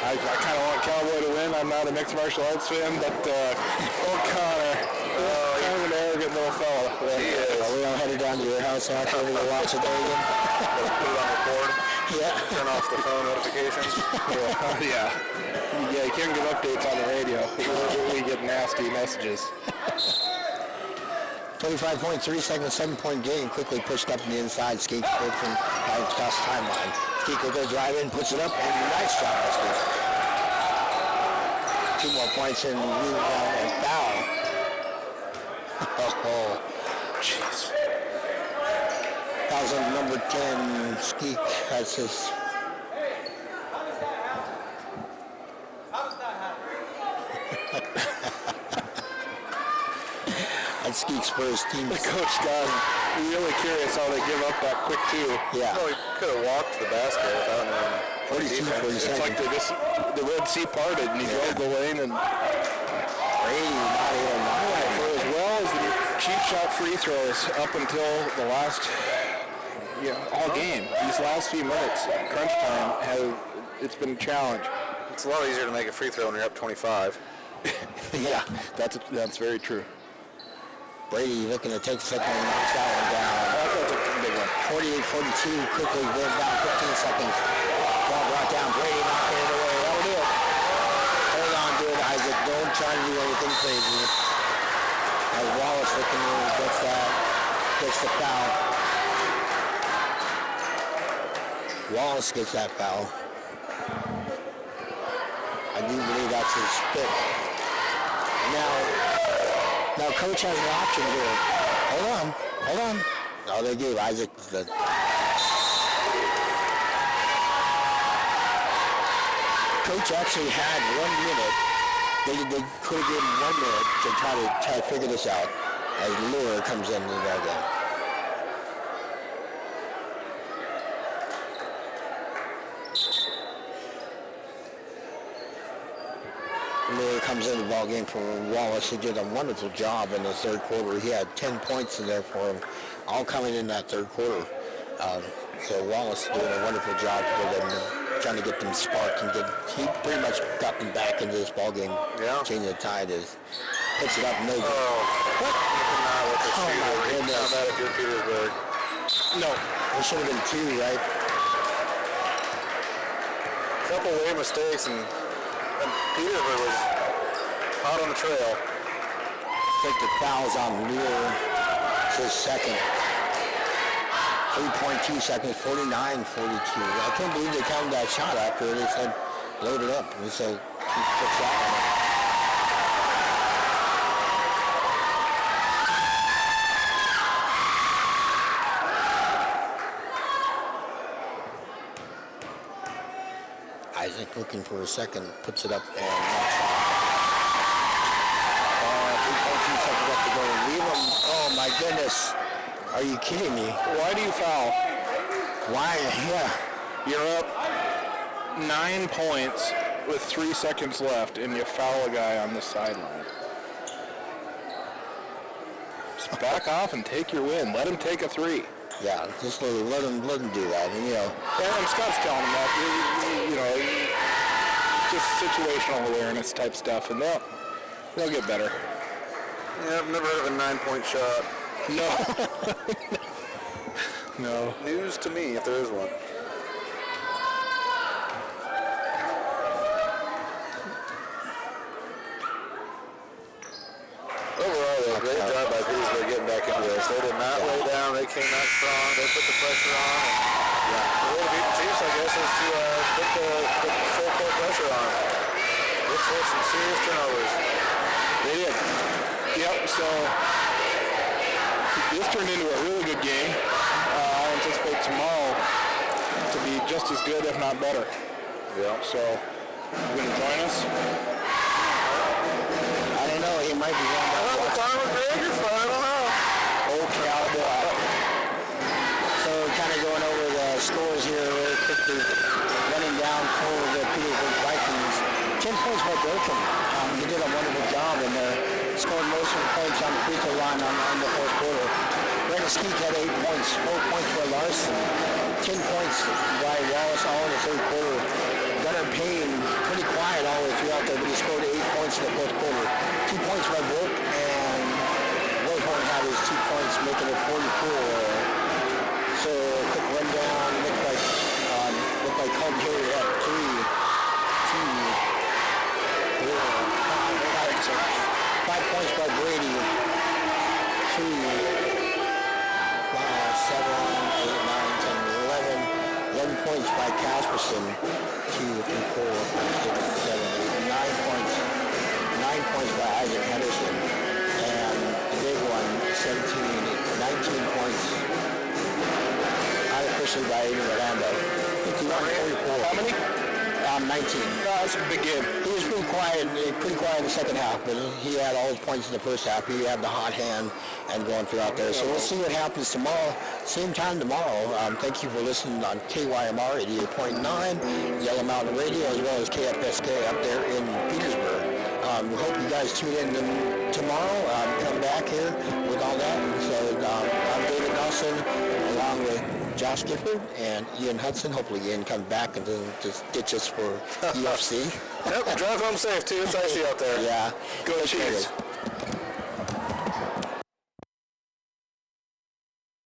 I kind of want Cowboy to win. I'm not a mixed martial arts fan, but Conor, kind of an arrogant little fella. He is. are we all headed down to your house after we watch it there again? Put it on record. Yeah. Turn off the phone notifications. Yeah, you can't give updates on the radio. We get nasty messages. 25.3 seconds, 7-point game. Quickly pushed up in the inside. Skeek from across the timeline. Skeek will go drive in, puts it up, and nice shot by Skeek. 2 more points and foul. Oh, jeez. Fouls on number 10. Skeek has his. That's Skeek's first team. The coach got really curious how they give up that quick too. Yeah. Well, he could have walked to the basket without 42 for the It's second. like the Red Sea parted and he drove the lane and Brady not even for as well as the cheap shot free throws up until the last all game. These last few minutes, crunch time, it's been a challenge. It's a lot easier to make a free throw when you're up 25. Yeah, That's very true. Brady looking to take second and knocks that one down. That's a big one. 48-42, quickly goes down 15 seconds. Ball brought down, Brady knocking it away. That'll do it. Hold on to it, Isaac. Don't try to do anything crazy. As Wallace looking in, gets the foul. Wallace gets that foul. I do believe that's his fifth. Now coach has an option here. Hold on. No, they gave Isaac the... Coach actually had 1 minute. They could have given 1 minute to try to figure this out as Lure comes in the ball game. Lure comes in the ball game for Wallace. He did a wonderful job in the third quarter. He had 10 points in there for him, all coming in that third quarter. So Wallace doing a wonderful job for them, trying to get them sparked and he pretty much got them back into this ball game. Yeah. Changing the tide puts it up no good. What? Oh my goodness. That if you're Petersburg. No, it should have been 2, right? Couple late mistakes and Petersburg was out on the trail. I think the foul's on Lure. It's his second. 3.2 seconds, 49-42. I can't believe they counted that shot after they said load it up. And so he puts that on. Isaac looking for a second, puts it up and knocks it. 3.2 seconds left to go. Leave him. Oh my goodness. Are you kidding me? Why do you foul? Why? Yeah. You're up 9 points with 3 seconds left, and you foul a guy on the sideline. Just back off and take your win. Let him take a 3. Yeah, just let him do that. And, And Scott's telling him that, just situational awareness type stuff, and they'll get better. Yeah, I've never heard of a 9-point shot. No. No. News to me, if there is one. Overall, though, great job by Petersburg getting back into this. They did not lay down. They came out strong. They put the pressure on. And, the way to beat the Chiefs, I guess, is to put the full court pressure on. They forced some serious turnovers. They did. Yep, so this turned into a really good game. I anticipate tomorrow to be just as good, if not better. Yeah. So, you going to join us? I don't know. He might be going back. Conor McGregor fight, I don't know. Okay, I'll do it. So kind of going over the scores here really quickly. Running down for the Petersburg Vikings. 10 points by Broken. He did a wonderful job in there. Scored most of the points on the free throw line on the fourth quarter. Brandon Skeek had 8 points. 4 points by Larson. 10 points by Wallace all in the third quarter. Gunnar Payne, pretty quiet all the way throughout there, but he scored 8 points in the fourth quarter. 2 points by Brook, and Royhorn had his 2 points, making it 44. So a quick rundown. Looked like Colton Carey had 5 points by Brady. 2, 5, 7, 8, 9, 10, 11. 11 points by Casperson. 2, 3, 4, 5, 6, 7, 8, 9 points points by Isaac Henderson. And the big one, 19 points unofficially by Aiden Orlando. 51-44. How many? 19. No, that's a big game. He was pretty quiet in the second half, but he had all his points in the first half. He had the hot hand and going throughout there. So we'll see what happens tomorrow. Same time tomorrow. Thank you for listening on KYMR 88.9, Yellow Mountain Radio, as well as KFSK up there in Petersburg. We hope you guys tune in tomorrow. Come back here with all that. So I'm David Nelson, along with Josh Gifford and Ian Hudson. Hopefully Ian comes back and doesn't just ditch us for UFC. Yep, drive home safe too. It's icy out there. Yeah. Go Chiefs.